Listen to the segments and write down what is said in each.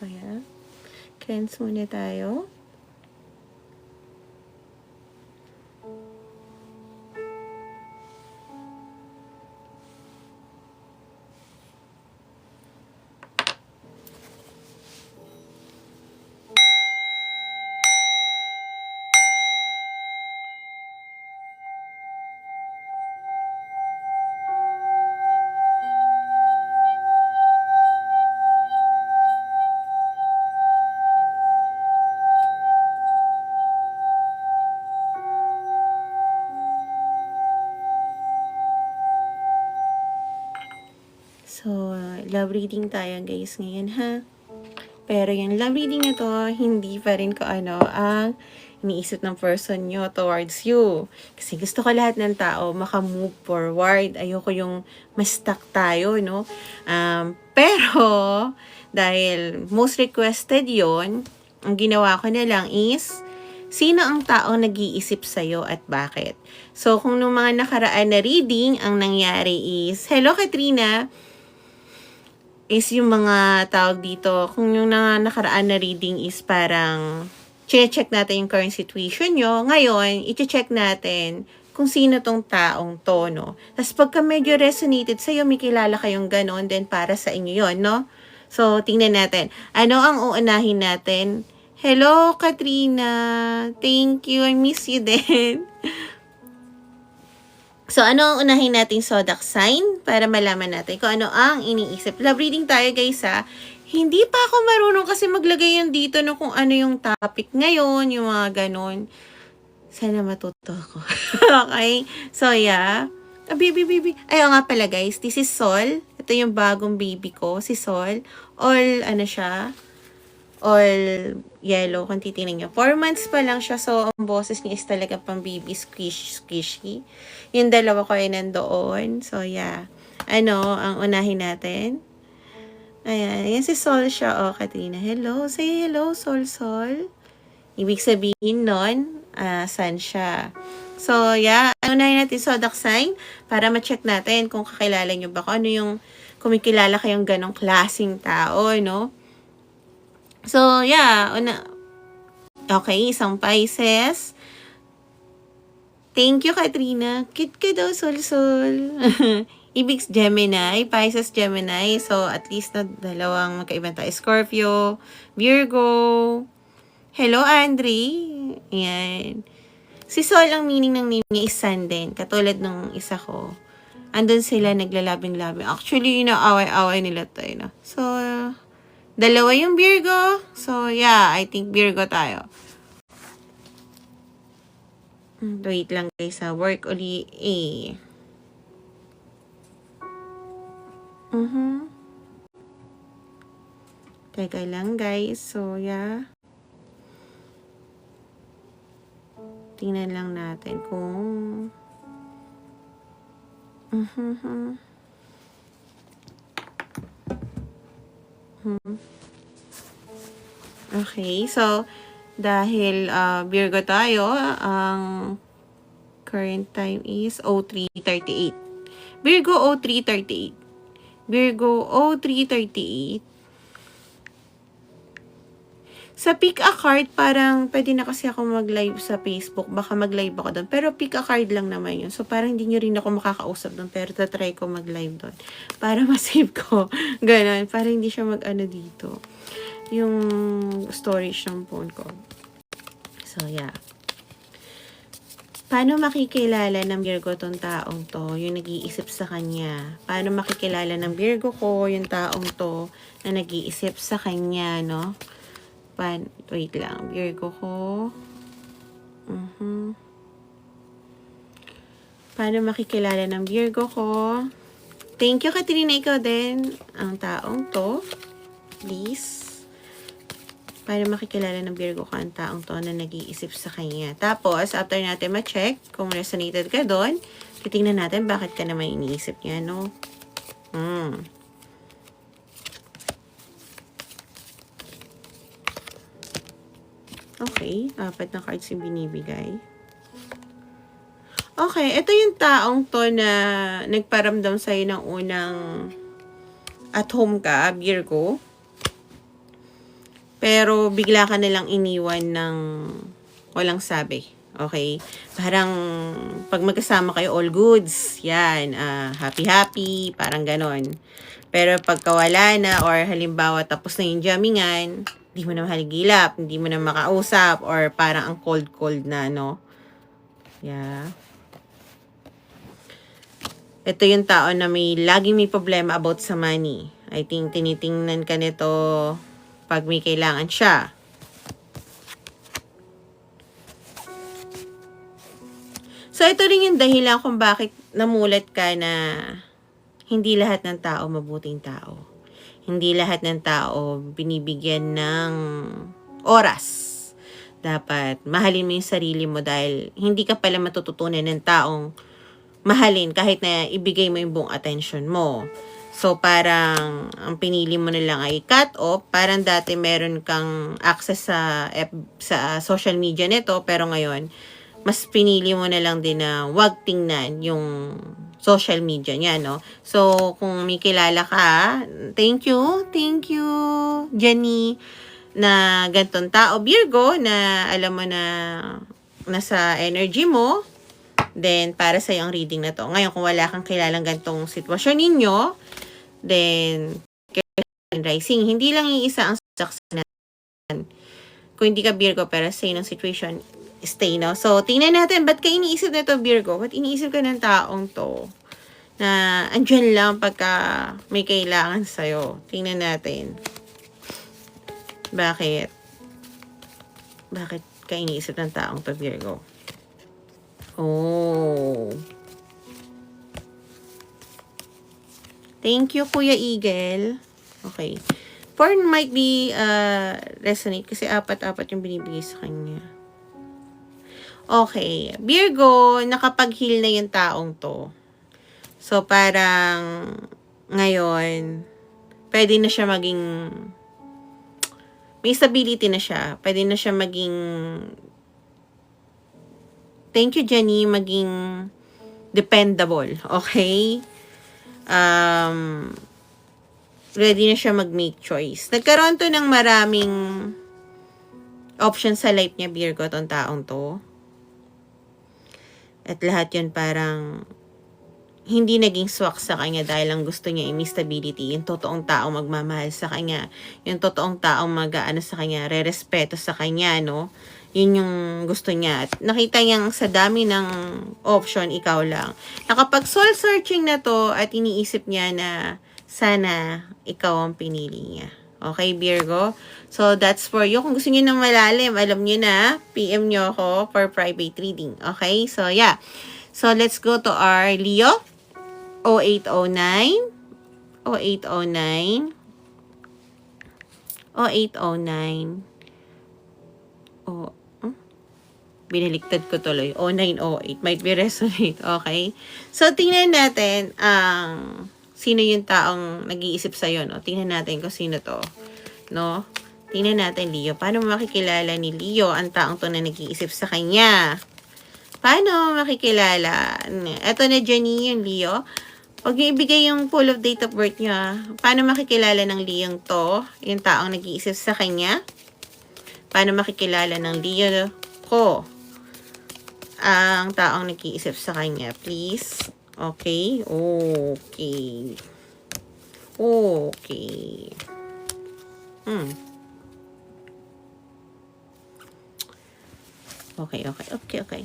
So, yeah. Cleanse muna tayo. So, love reading tayo guys ngayon ha. Pero yung love reading na to, hindi pa rin ko ang iniisip ng person nyo towards you. Kasi gusto ko lahat ng tao makamove forward. Ayoko yung ma-stuck tayo, no? Pero, dahil most requested yon, ang ginawa ko na lang is, sino ang taong nag-iisip sa'yo at bakit? So, kung nung mga nakaraan na reading, ang nangyari is, hello Katrina, is yung mga tawag dito, kung yung nakaraan na reading is parang check natin yung current situation nyo, ngayon, i-check natin kung sino tong taong to, no? Tapos pagka medyo resonated sa'yo, may kilala kayong ganon, then para sa inyo yon, no? So, tingnan natin. Ano ang uunahin natin? Hello, Katrina. Thank you. I miss you din. So, ano ang unahin nating zodiac sign para malaman natin kung ano ang iniisip. Love reading tayo guys ha. Hindi pa ako marunong kasi maglagay yan dito no kung ano yung topic ngayon, yung mga ganon. Sana matuto ako. Okay? So, yeah. Baby. Ayaw nga pala guys. This is Sol. Ito yung bagong baby ko. Si Sol. All, all yellow kung titingnan nyo. 4 months pa lang siya. So, ang boses niya is talaga pang baby squishy. Yung dalawa ko ay nandoon. So, yeah. Ano, ang unahin natin? Ayan. Ayan si Sol siya. Oh, Katrina. Hello. Say hello, Sol. Ibig sabihin nun, sun siya. So, yeah. Unahin natin zodiac sign para ma-check natin kung kakilala nyo ba kung ano yung kumikilala kayong ganong klaseng tao, no? So, yeah. Okay, isang Pisces. Thank you, Katrina. Cute ka daw, Sol. Ibig Gemini, Pisces, Gemini. So, at least na dalawang magkaibang tayo. Scorpio, Virgo. Hello, Andre. Ayan. Si Sol, ang meaning ng name niya is sun din. Katulad ng isa ko. Andun sila naglalabing-labing. Actually, inaaway-away nila tayo, no? So, dalawa yung Virgo. So, yeah, I think Virgo tayo. Wait lang guys ha. Work uli Teka lang guys. So, yeah. Tingnan lang natin kung Okay, so dahil Virgo tayo, ang current time is 03:38. Virgo 03:38. Virgo 03:38. Sa pick a card, parang pwede na kasi ako mag-live sa Facebook. Baka mag-live ako doon. Pero pick a card lang naman yun. So, parang hindi nyo rin ako makakausap doon. Pero tatry ko mag-live doon. Para ma-save ko. Ganon. Para hindi siya mag-ano dito. Yung storage ng phone ko. So, yeah. Paano makikilala ng Virgo tong taong to? Yung nag-iisip sa kanya. Paano makikilala ng Virgo ko yung taong to na nag-iisip sa kanya, no? Wait lang. Virgo ko. Paano makikilala ng Virgo ko? Thank you, Katrina. Ikaw din. Ang taong to. Please. Paano makikilala ng Virgo ko ang taong to na nag-iisip sa kanya? Tapos, after natin ma-check kung resonated ka doon, titingnan natin bakit ka naman iniisip niya, no? Okay, 4 na cards yung binibigay. Okay, ito yung taong to na nagparamdam sa'yo ng unang at home ka, Virgo. pero bigla ka nalang iniwan ng walang sabi. Okay? Parang pag magkasama kayo, all goods. Yan, happy-happy, parang ganon. Pero pagka wala na, or halimbawa tapos na yung jammingan, hindi mo na mahaligilap, hindi mo na makausap, or parang ang cold-cold na, no? Yeah. Ito yung tao na laging may problema about sa money. I think tinitingnan ka nito pag may kailangan siya. So, ito rin yung dahilan kung bakit namulat ka na hindi lahat ng tao mabuting tao. Hindi lahat ng tao binibigyan ng oras. Dapat mahalin mo yung sarili mo dahil hindi ka pala matututunan ng taong mahalin kahit na ibigay mo yung buong attention mo. So, parang ang pinili mo na lang ay cut off. Parang dati meron kang access sa social media nito, pero ngayon, mas pinili mo na lang din na wag tingnan yung social media niya, no? So, kung may kilala ka, thank you, Jenny, na gantong tao, Virgo, na alam mo na nasa energy mo, then, para sa ang reading na to. Ngayon, kung wala kang kilalang gantong sitwasyon ninyo, then, rising, hindi lang iisa ang saksanan. Kung hindi ka Virgo, pero sa ng situation, stay, no? So, tingnan natin, ba't ka iniisip na to, Virgo? Ba't iniisip ka ng taong to? Na, andyan lang pagka may kailangan sa'yo. Tingnan natin. Bakit? Bakit ka iniisip ng taong to, Virgo? Oh. Thank you, Kuya Eagle. Okay. Porn might be resonate kasi apat-apat yung binibigay sa kanya. Okay. Virgo, nakapag-heal na yung taong to. So, parang ngayon, pwede na siya maging may stability na siya. Pwede na siya maging thank you, Jenny, maging dependable. Okay? Ready na siya mag-make choice. Nagkaroon to ng maraming options sa life niya, Virgo, tong taong to. At lahat yun parang hindi naging swak sa kanya dahil ang gusto niya ay stability. Yung totoong taong magmamahal sa kanya. Yung totoong taong mag-aano sa kanya, re-respeto sa kanya, no? Yun yung gusto niya. At nakita niyang sa dami ng option, ikaw lang. Nakapag soul searching na to at iniisip niya na sana ikaw ang pinili niya. Okay, Virgo? So, that's for you. Kung gusto niyo ng malalim, alam niyo na, PM niyo ako for private reading. Okay? So, yeah. So, let's go to our Leo. 0809. 0809. 0809. Oh, binaliktad ko tuloy. 0908. Might be resonate. Okay? So, tingnan natin ang sino yung taong nag-iisip sa'yo, no? Tingnan natin kung sino to, no? Tingnan natin, Leo. Paano makikilala ni Leo ang taong to na nag-iisip sa kanya? Paano makikilala? Eto na, Jenny, yung Leo. Pag ibigay yung full of date of birth niya, paano makikilala ng Leo to, yung taong nag-iisip sa kanya? Paano makikilala ng Leo ko ang taong nag-iisip sa kanya? Please. Okay? Okay. Okay. Okay.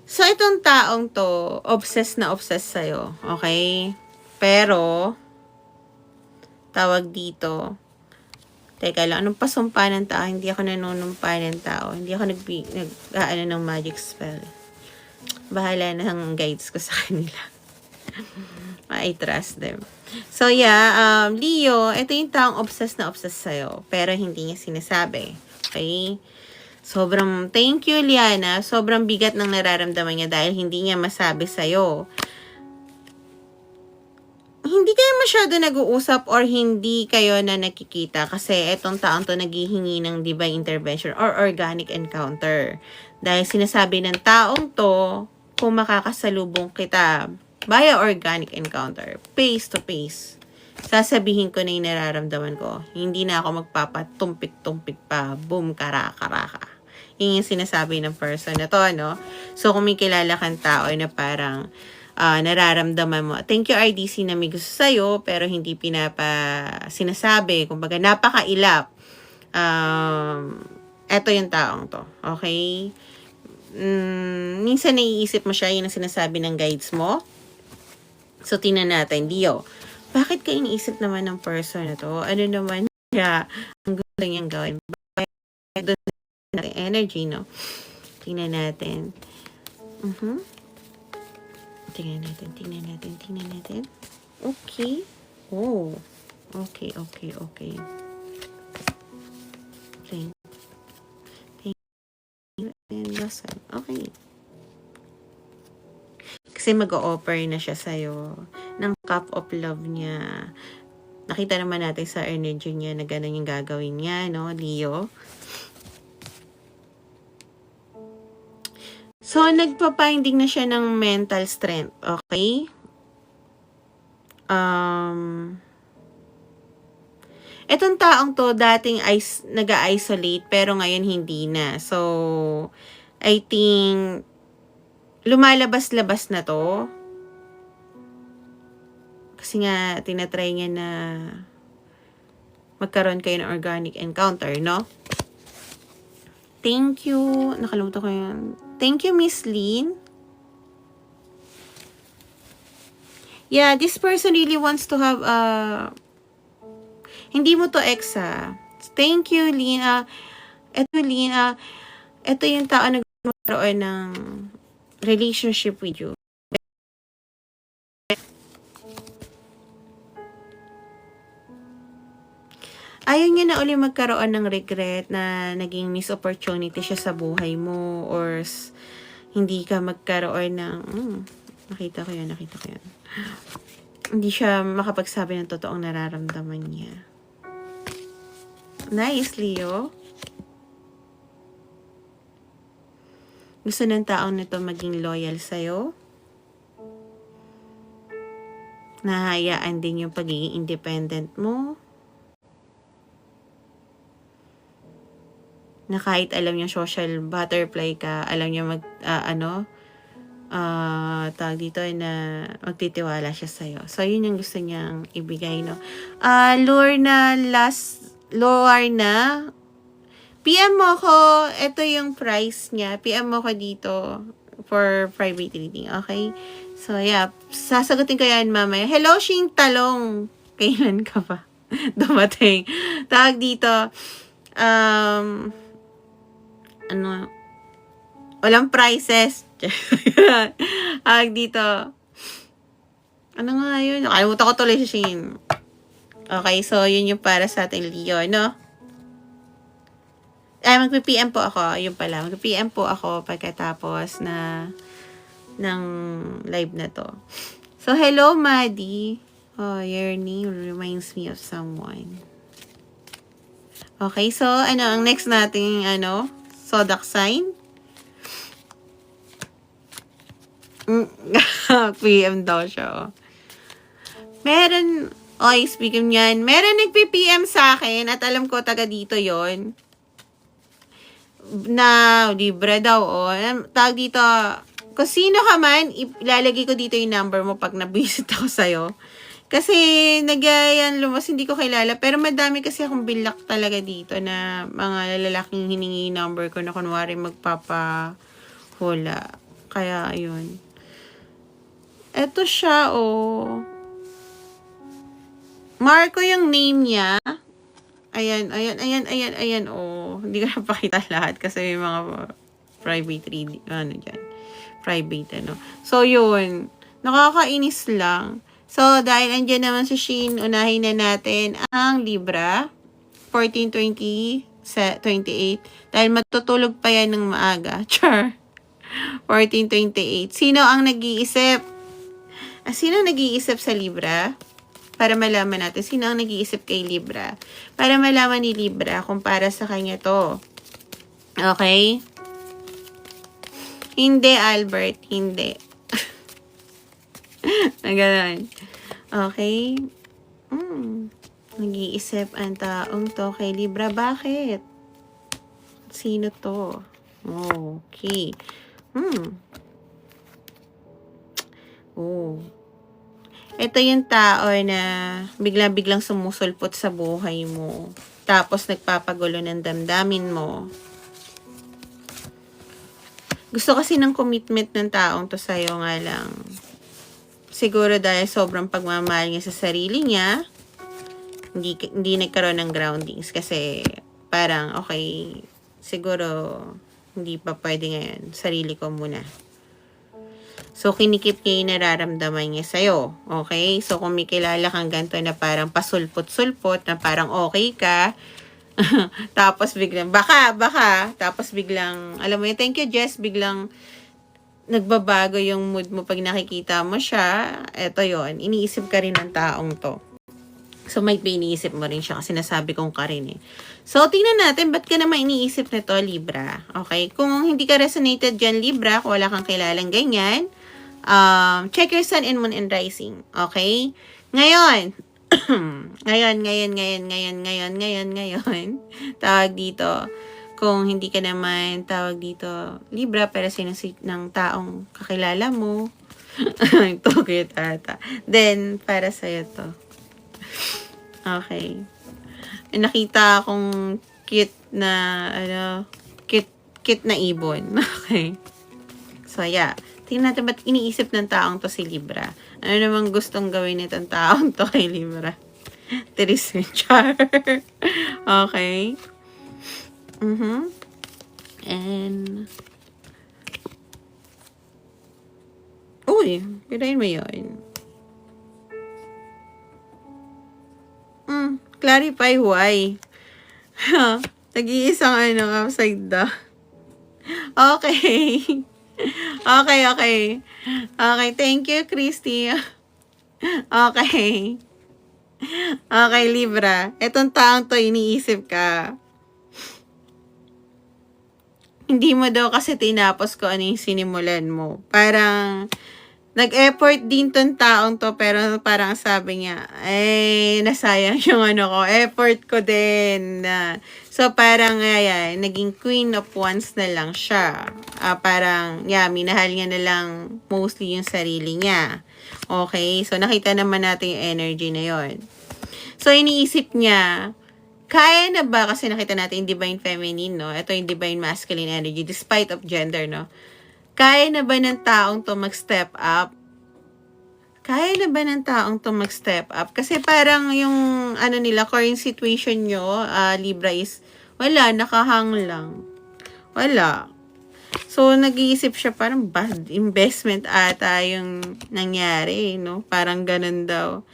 So, itong taong to, obsessed na obsessed sa'yo. Okay? Pero, tawag dito, teka lang, anong pasumpa ng tao? Hindi ako nanunumpa ng tao. Hindi ako nag-aano ng magic spell. Bahala na ang guides ko sa kanila. I trust them. So, yeah, Leo, ito yung taong obsessed na obsessed sa'yo. Pero hindi niya sinasabi. Okay? Sobrang, thank you, Liana. Sobrang bigat ng nararamdaman niya dahil hindi niya masabi sa'yo. Hindi kayo masyado nag-uusap or hindi kayo na nakikita kasi etong taong to naghihingi ng divine intervention or organic encounter. Dahil sinasabi ng taong to, kung makakasalubong kita via organic encounter, face to face, Sasabihin ko na yung nararamdaman ko. Hindi na ako magpapatumpik-tumpik pa. Boom, karaka. Yun yung sinasabi ng person na to, no? So, kung may kilala kang tao na parang nararamdaman mo, thank you RDC na may gusto sa'yo, pero hindi sinasabi. Kumbaga, napakailap. Eto yung taong to. Okay? Minsan naiisip mo siya, yun ang sinasabi ng guides mo. So, tingnan natin. Leo, bakit ka iniisip naman ng person na to? Ano naman siya ang gusto niyang gawin? Bakit doon natin energy, no? Tingnan natin. Tingnan natin. Okay. Oh. Okay. Thank you. And lesson. Okay. Kasi mag-o-offer na siya sa'yo ng cup of love niya. Nakita naman natin sa energy niya na gano'n yung gagawin niya, no, Leo? So, nagpa-finding na siya ng mental strength, okay? Etong taong to, dating nag-isolate, pero ngayon hindi na. So, I think, lumalabas-labas na to. Kasi nga, tinatry niya na magkaroon kayo ng organic encounter, no? Thank you. Nakalimutan ko yun. Thank you, Miss Lynn. Yeah, this person really wants to have hindi mo to exa. Thank you, Lynn. Ito yung tao na magkaroon ng relationship with you. Ayaw niya na uli magkaroon ng regret na naging miss opportunity siya sa buhay mo or hindi ka magkaroon ng nakita ko yan. Hindi siya makapagsabi ng totoong nararamdaman niya. Nice, Leo. Gusto ng taong nito maging loyal sa'yo. Nahayaan din yung pagiging independent mo. Na kahit alam niya social butterfly ka, alam niya tawag dito na magtitiwala siya sa'yo. So, yun yung gusto niyang ibigay, no? Lorna, PM mo ko, ito yung price niya. PM mo ko dito for private reading, okay? So, yeah. Sasagutin ko yan mamaya. Hello, Shing Talong. Kailan ka pa dumating? Tawag dito, walang prices. Tawag dito, ano nga yun? Nakalimutan ko tuloy si Shing. Okay, so, yun yung para sa ating Leo, no? Mag-PM po ako. Yun pala. Mag-PM po ako pagkatapos ng live na to. So, hello, Maddie. Oh, your name reminds me of someone. Okay, so, ang next nating, zodiac sign? PM daw siya, oh. Speaking yan, meron nagpi-PM sa akin at alam ko taga dito yon na libre daw, oh. Tawag dito, kung sino ka man, ilalagay ko dito yung number mo pag nabisit ako sa'yo. Kasi, hindi ko kilala. Pero madami kasi akong bilak talaga dito na mga lalaking hiningi number ko na kunwari magpapahula. Kaya, ayun. Eto siya, oh. Marco yung name niya. Ayan, oh. Hindi ko napakita lahat kasi may mga private reading, private, So, yun. Nakakainis lang. So, dahil andyan naman si Shin, unahin na natin ang Libra, 14-20-28. Dahil matutulog pa yan ng maaga. Char. 14-28. Sino ang nag-iisip? Sino nag-iisip sa Libra? Para malaman natin. Sino ang nag-iisip kay Libra? Para malaman ni Libra kung para sa kanya to. Okay? Hindi, Albert. Hindi. Ganun. Okay? Nag-iisip ang taong to kay Libra. Bakit? Sino to? Okay. Oh. Ito yung tao na biglang-biglang sumusulpot sa buhay mo. Tapos nagpapagulo ng damdamin mo. Gusto kasi ng commitment ng taong to sa'yo nga lang. Siguro dahil sobrang pagmamahal niya sa sarili niya, hindi nagkaroon ng groundings. Kasi parang okay, siguro hindi pa pwede ngayon. Sarili ko muna. So, kinikip niya yung nararamdaman niya sa'yo. Okay? So, kung may kilala kang ganito na parang pasulpot-sulpot, na parang okay ka, tapos biglang, baka, tapos biglang, alam mo yun, thank you, Jess, biglang nagbabago yung mood mo pag nakikita mo siya. Eto yon, iniisip ka rin ng taong to. So, might be iniisip mo rin siya kasi nasabi kong ka rin eh. So, tingnan natin, ba't ka naman iniisip nito, Libra? Okay? Kung hindi ka resonated dyan, Libra, kung wala kang kilalang ganyan, check your sun and moon and rising. Okay? Ngayon, ngayon, tawag dito, kung hindi ka naman tawag dito, Libra, pero sino ng taong kakilala mo, ito kita. Then, para sa'yo to. Okay. Nakita akong cute na, cute na ibon. Okay. So, yeah. Tingnan natin ba't iniisip ng taong to si Libra. Ano namang gustong gawin nitong taong to kay Libra? Char. Okay. And, uy, pirahin mo yun. Clarify why. Nag-iisang upside down. Okay. Okay, thank you, Christy. Okay. Okay, Libra. Etong taong to, iniisip ka. Hindi mo daw kasi tinapos ko ano yung sinimulan mo. Parang, nag-effort din tong taong to, pero parang sabi niya, nasayang yung effort ko din. So, parang, naging queen of wands na lang siya. Parang, minahal niya na lang mostly yung sarili niya. Okay? So, nakita naman natin yung energy na yon. So, iniisip niya, kaya na ba, kasi nakita natin yung divine feminine, no? Ito yung divine masculine energy, despite of gender, no? Kaya na ba ng taong to mag-step up? Kaya na ba ng taong to mag-step up? Kasi parang yung, nila, current situation nyo, Libra is, wala, nakahang lang. Wala. So, nag-iisip siya, parang bad investment ata yung nangyari, no? Parang ganun daw.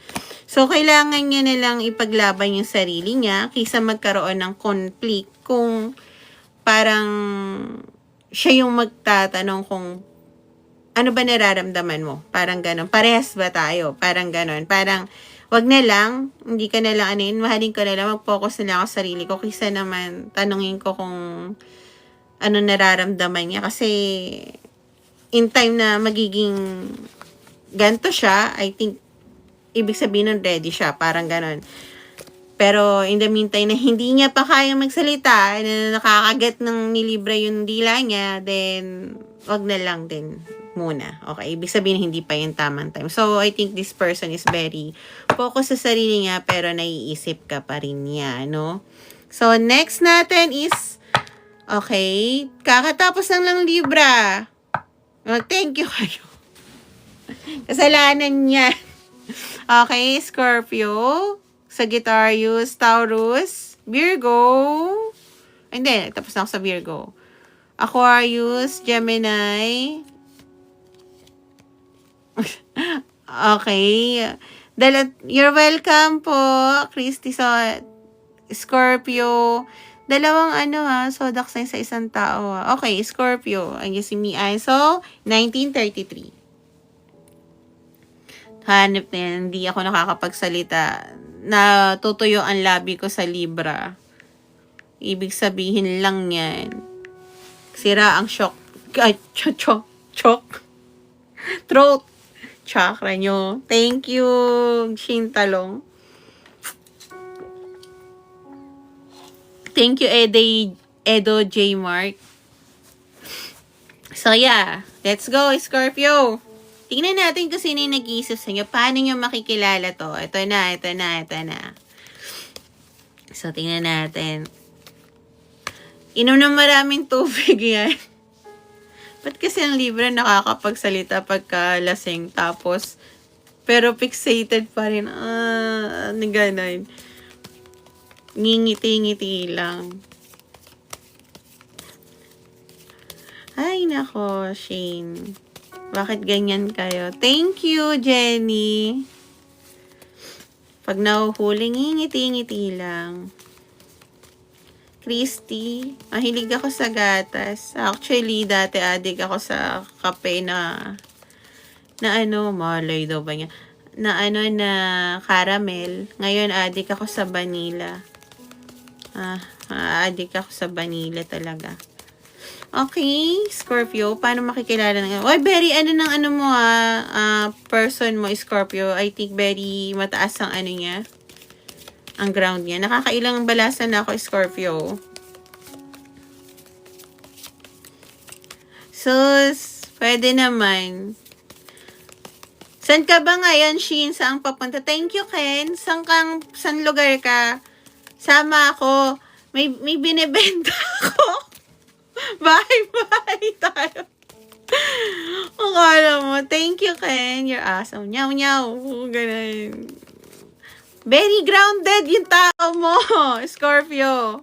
So, kailangan niya nilang ipaglaban yung sarili niya kaysa magkaroon ng conflict kung parang siya yung magtatanong kung ano ba nararamdaman mo? Parang ganon. Parehas ba tayo? Parang ganon. Parang, wag na lang, hindi ka na lang mahalin ko na lang, mag-focus na lang ako sa sarili ko kaysa naman tanungin ko kung ano nararamdaman niya. Kasi, in time na magiging ganto siya, I think, ibig sabihin nun ready siya. Parang ganon. Pero, in the meantime, na hindi niya pa kaya magsalita, na nakakagat ng nilibra yung dila niya, then, wag na lang din muna. Okay? Ibig sabihin, hindi pa yung tamang time. So, I think this person is very focused sa sarili niya, pero naiisip ka pa rin niya, no? So, next natin is, okay, kakatapos lang Libra. Thank you kayo. Kasalanan niya. Okay, Scorpio, Sagittarius, Taurus, Virgo, hindi, tapos na ako sa Virgo. Aquarius, Gemini, okay, you're welcome po, Christy. So, Scorpio, dalawang zodiac sign sa isang tao. Okay, Scorpio, ang si Mia. So, 1933. Hanip na yan, hindi ako nakakapagsalita. Natutuyo ang labi ko sa Libra. Ibig sabihin lang yan, sira ang throat chakra nyo. Thank you, Shintalong. Thank you, Edo J. Mark. So, yeah. Let's go, Scorpio. Tingnan natin kung sino yung nag-iisip sa inyo. Paano nyo makikilala to? Ito na. So, tingnan natin. Inom ng maraming tubig yan. Ba't kasi ang Libra nakakapagsalita pagka lasing tapos pero fixated pa rin. Ganon. Ngingiti-ngiti lang. Ay, nako, Shane. Bakit ganyan kayo? Thank you, Jenny. Pag nahuhuli, ngingiti-ngiti lang. Christy, mahilig ako sa gatas. Actually, dati adik ako sa kape na malay daw ba niya? Na caramel. Ngayon, adik ako sa vanilla. Adik ako sa vanilla talaga. Okay, Scorpio, paano makikilala ng very person mo, Scorpio. I think very mataas ang niya. Ang ground niya. Nakakailang balasan na ako, Scorpio. Sus, pwede naman. San ka ba ngayon, Shin? Saan papunta? Thank you, Ken. San lugar ka? Sama ako. May binibenta ako. Bye tayo. Akala mo. Thank you, Ken. You're awesome. Nyaw. Ganun. Very grounded yung tao mo, Scorpio.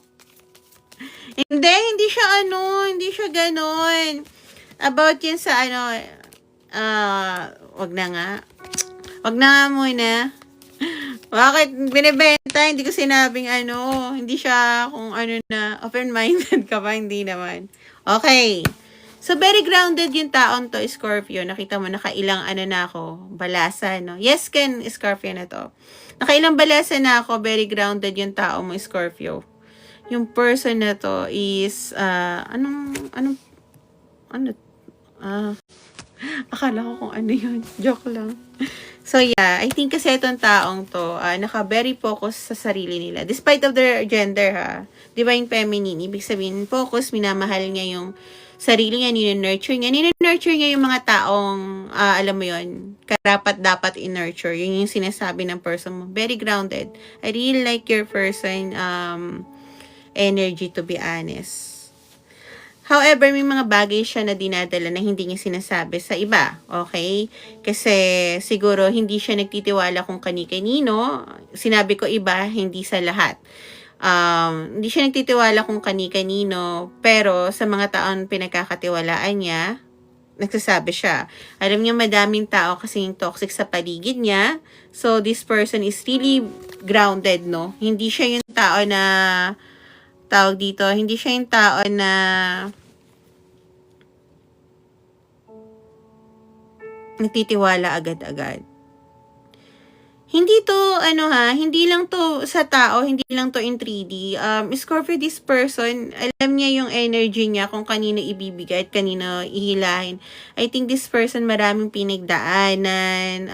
Hindi siya ganon. About yun sa wag na nga muna. Bakit binibenta? Hindi ko sinabing hindi siya kung na, open-minded ka ba? Hindi naman. Okay. So, very grounded yung taon to, Scorpio. Nakita mo, nakailang na ako, balasa, no? Yes, Ken, Scorpio na to. Nakailang balasa na ako, very grounded yung tao mo, Scorpio. Yung person na to is, akala ko kung yun. Joke lang. So, yeah, I think kasi itong taong to, naka-very focus sa sarili nila. Despite of their gender, divine feminine, ibig sabihin, focus, minamahal niya yung sarili niya, nini-nurture niya yung mga taong, alam mo yun, karapat-dapat in-nurture. Yun yung sinasabi ng person mo. Very grounded. I really like your person, energy, to be honest. However, may mga bagay siya na dinadala na hindi niya sinasabi sa iba. Okay? Kasi siguro hindi siya nagtitiwala kung kani-kanino. Sinabi ko iba, hindi sa lahat. Hindi siya nagtitiwala kung kani-kanino, pero sa mga taon pinagkakatiwalaan niya, nagsasabi siya. Alam niya madaming tao kasing toxic sa paligid niya. So, this person is really grounded, no? Hindi siya yung tao na tawag dito, hindi siya yung tao na nagtitiwala agad-agad. Hindi to, hindi lang to sa tao, hindi lang to in 3D. Scorpio, this person, alam niya yung energy niya kung kanino ibibigay at kanino ihilahin. I think this person maraming pinagdaanan,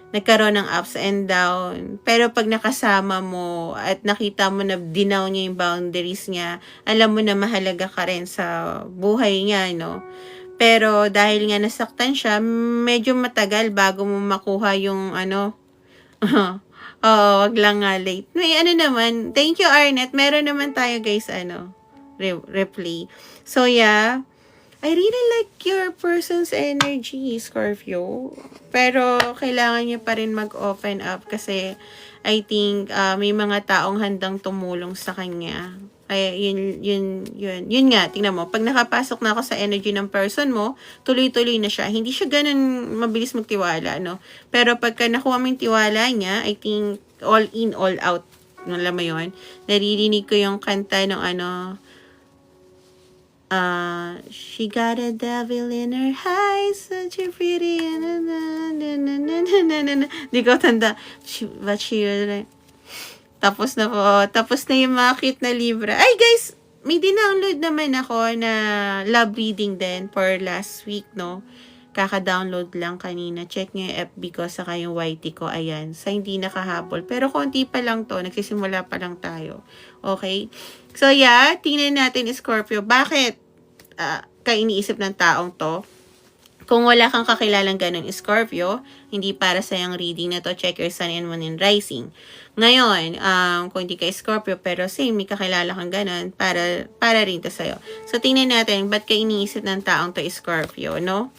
nagkaroon ng ups and down. Pero pag nakasama mo at nakita mo na dinaw niya yung boundaries niya, alam mo na mahalaga ka rin sa buhay niya, no? Pero dahil nga nasaktan siya, medyo matagal bago mo makuha yung wag lang nga late. May naman, thank you Arnett, meron naman tayo guys, replay. So yeah, I really like your person's energy, Scorpio. Pero, kailangan niya pa rin mag-open up kasi I think may mga taong handang tumulong sa kanya. Kaya, yun nga, tingnan mo. Pag nakapasok na ako sa energy ng person mo, tuloy-tuloy na siya. Hindi siya ganun mabilis magtiwala, no? Pero pagka nakuha mo yung tiwala niya, I think all in, all out. Alam mo yun? Naririnig ko yung kanta ng she got a devil in her eyes, such a pretty, di ko tanda, tapos na po, tapos na yung mga cute na libra. Ay guys, may dinownload naman ako na love reading din for last week, no? kaka-download lang kanina. Check nyo yung FB ko, saka yung YT ko. Ayan. Sa hindi nakahabol. Pero konti pa lang to. Nagsisimula pa lang tayo. Okay? So, yeah. Tingnan natin, Scorpio. Bakit ka iniisip ng taong to? Kung wala kang kakilalang ganun, Scorpio, hindi para sa yung reading na to, check your sun and moon and rising. Ngayon, kung hindi ka Scorpio, pero same, may kakilala kang ganun, para rin to sa'yo. So, tingnan natin, ba't ka iniisip ng taong to, Scorpio, no?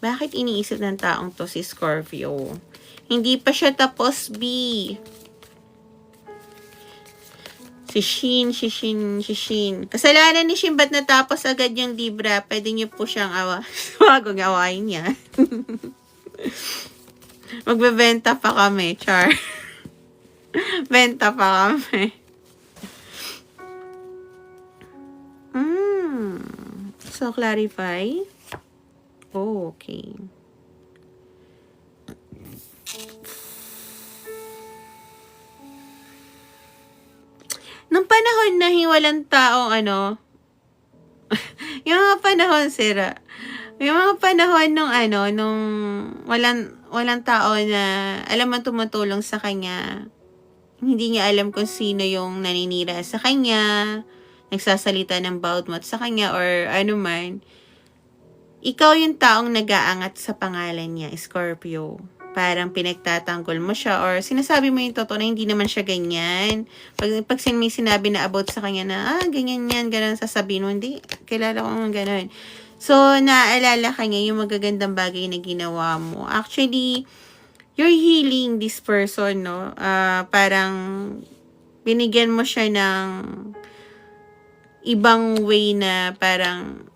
Bakit iniisip ng taong to si Scorpio? Hindi pa siya tapos, B. Si Shin. Kasalanan ni Shin, ba't natapos agad yung Libra? Pwede niyo po siyang wag awayin niya. Magbebenta pa kami, char. Benta pa kami. So, clarify. Oh, okay. Nung panahon na walang taong yung mga panahon, sira. Yung mga panahon nung walang tao na, alam mo, tumutulong sa kanya. Hindi niya alam kung sino yung naninira sa kanya, nagsasalita ng bad mouth sa kanya, or ano man. Ikaw yung taong nag-aangat sa pangalan niya, Scorpio. Parang pinagtatanggol mo siya or sinasabi mo yung totoo na hindi naman siya ganyan. Pag may sinabi na about sa kanya na, ganyan yan, ganun, sasabihin mo, hindi, kilala ko nga ganun. So, naaalala ka niya yung magagandang bagay na ginawa mo. Actually, you're healing this person, no? Parang, binigyan mo siya ng ibang way na parang,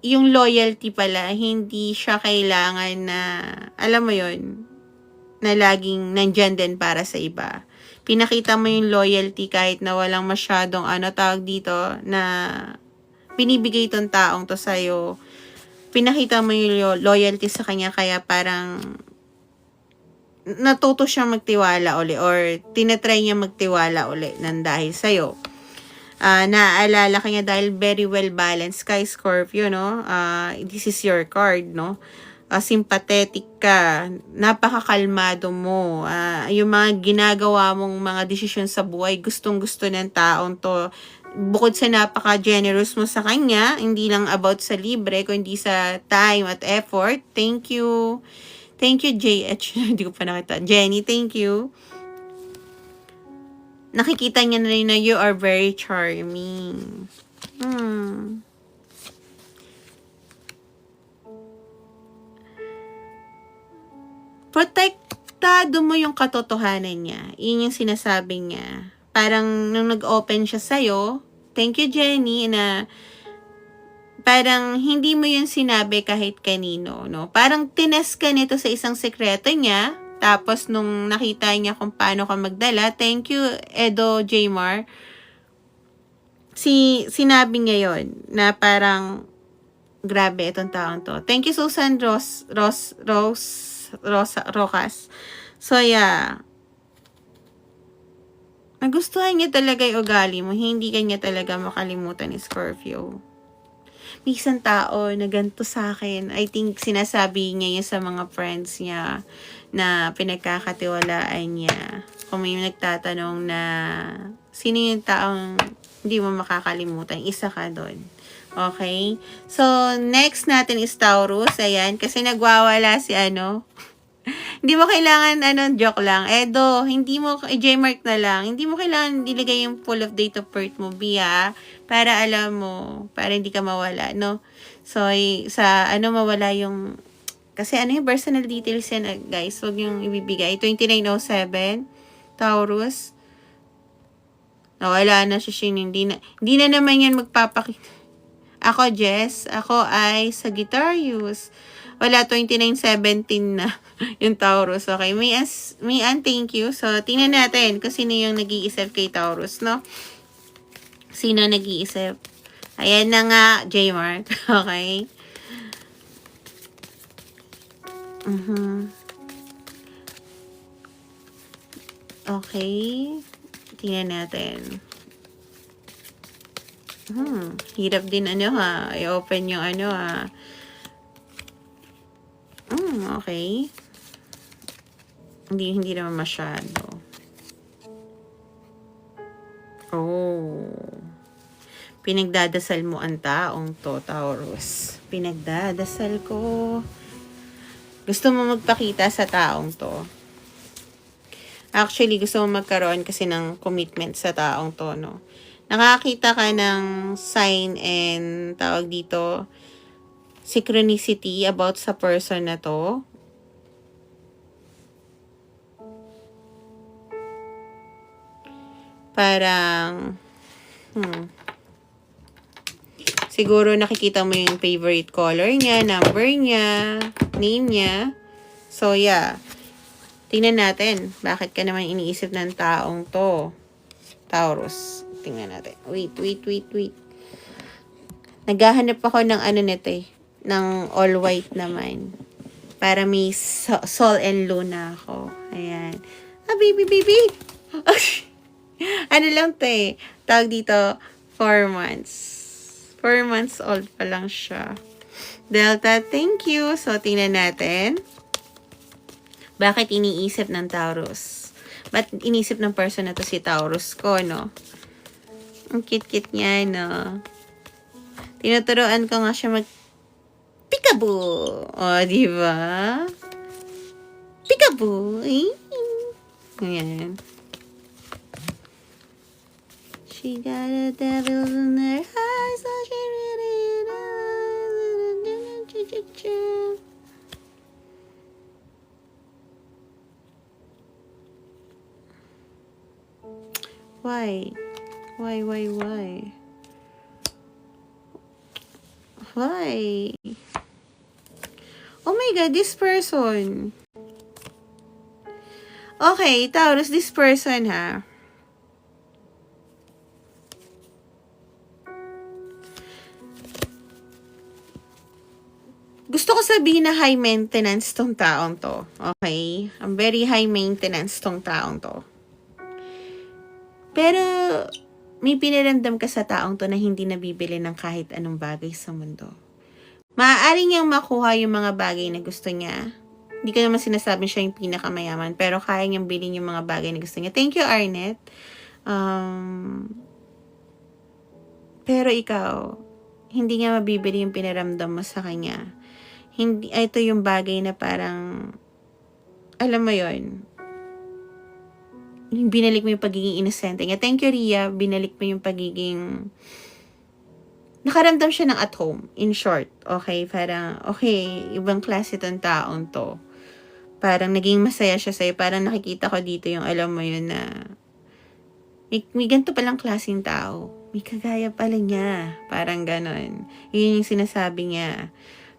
yung loyalty pala, hindi siya kailangan na, alam mo yon, na laging nandyan din para sa iba. Pinakita mo yung loyalty kahit na walang masyadong tawag dito, na binibigay itong taong to sa'yo. Pinakita mo yung loyalty sa kanya kaya parang natuto siya magtiwala uli or tinatry niya magtiwala uli nang dahil sa'yo. Naaalala ka niya dahil very well balanced kay Scorpio, no? This is your card, no? Sympathetic ka, napakakalmado mo, yung mga ginagawa mong mga desisyon sa buhay, gustong-gusto ng taong to. Bukod sa napaka-generous mo sa kanya, hindi lang about sa libre, kundi sa time at effort. Thank you. Thank you, JH. Hindi ko pa nakita. Jenny, thank you. Nakikita niya na rin na you are very charming. Protektado mo yung katotohanan niya. Yun yung sinasabi niya. Parang nung nag-open siya sa'yo, thank you, Jenny, na parang hindi mo yun sinabi kahit kanino, no? Parang tinest ka nito sa isang sekreto niya. Tapos, nung nakita niya kung paano ka magdala, thank you, Edo Jmar. Sinabi niya yun, na parang, grabe itong taong to. Thank you, Susan Rocas. So, yeah. Nagustuhan niya talaga yung ugali mo. Hindi kanya talaga makalimutan ni Scorpio. May isang tao na ganito sa akin. I think sinasabi niya yun sa mga friends niya na pinagkakatiwalaan niya. Kung may nagtatanong na sino yung taong hindi mo makakalimutan, isa ka doon. Okay? So, next natin is Taurus. Ayan, kasi nagwawala si hindi mo kailangan, joke lang. Edo, hindi mo, J-mark na lang. Hindi mo kailangan ilagay yung full of date of birth mo, Bia. Para alam mo, para hindi ka mawala, no? So, sa mawala yung, kasi yung personal details yan, guys. Huwag yung ibibigay. 2907, Taurus. Nawala na siya, hindi na naman yan magpapakita. Ako, Jess. Ako ay Sagittarius. Wala, 2917 na yung Taurus. Okay, may thank you. So, tingnan natin kung sino yung nag-iisip kay Taurus, no? Sino nag-iisip? Ayan na nga, J-Mark. Okay. Okay. Tingnan natin. Hirap din I-open yung Okay? Hindi naman masyado. Oh. Pinagdadasal mo ang taong to, Taurus. Pinagdadasal ko. Gusto mo magpakita sa taong to. Actually, gusto mo magkaroon kasi ng commitment sa taong to, no? Nakakita ka ng sign and tawag dito, synchronicity about sa person na to. Parang, siguro nakikita mo yung favorite color niya, number niya, name niya. So, yeah. Tingnan natin. Bakit ka naman iniisip ng taong to? Taurus. Tingnan natin. Wait. Naghahanap ako ng ano nito eh. Ng all white naman. Para may sol and luna ako. Ayan. Baby. Ano lang to eh. Tawag dito, 4 months. 4 months old pa lang siya. Delta, thank you. So, tingnan natin. Bakit iniisip ng Taurus? Ba't iniisip ng person na to si Taurus ko, no? Ang cute-cute niya, no? Tinuturoan ko nga siya peekaboo! O, diba? Peekaboo! Ayan. She got a devil in her eyes, so she really knows. Why? Oh my God, this person. Okay, Taurus, this person, ha? Gusto ko sabihin na high maintenance tong taong to. Okay? Ang very high maintenance tong taong to. Pero, may piniramdam ka sa taong to na hindi nabibili ng kahit anong bagay sa mundo. Maaari niyang makuha yung mga bagay na gusto niya. Hindi ko naman sinasabing siya yung pinakamayaman, pero kaya niyang bilhin yung mga bagay na gusto niya. Thank you, Arnett. Pero ikaw, hindi niya mabibili yung pinaramdam mo sa kanya. Hindi, ito yung bagay na parang, alam mo yon, binalik mo yung pagiging inosente niya. Thank you, Ria. Binalik mo yung pagiging, nakaramdam siya ng at home. In short, okay? Parang, okay, ibang klase itong taong to. Parang naging masaya siya sa'yo. Parang nakikita ko dito yung alam mo yun na, may ganito palang klaseng tao. May kagaya pala niya. Parang ganon. Yun yung sinasabi niya.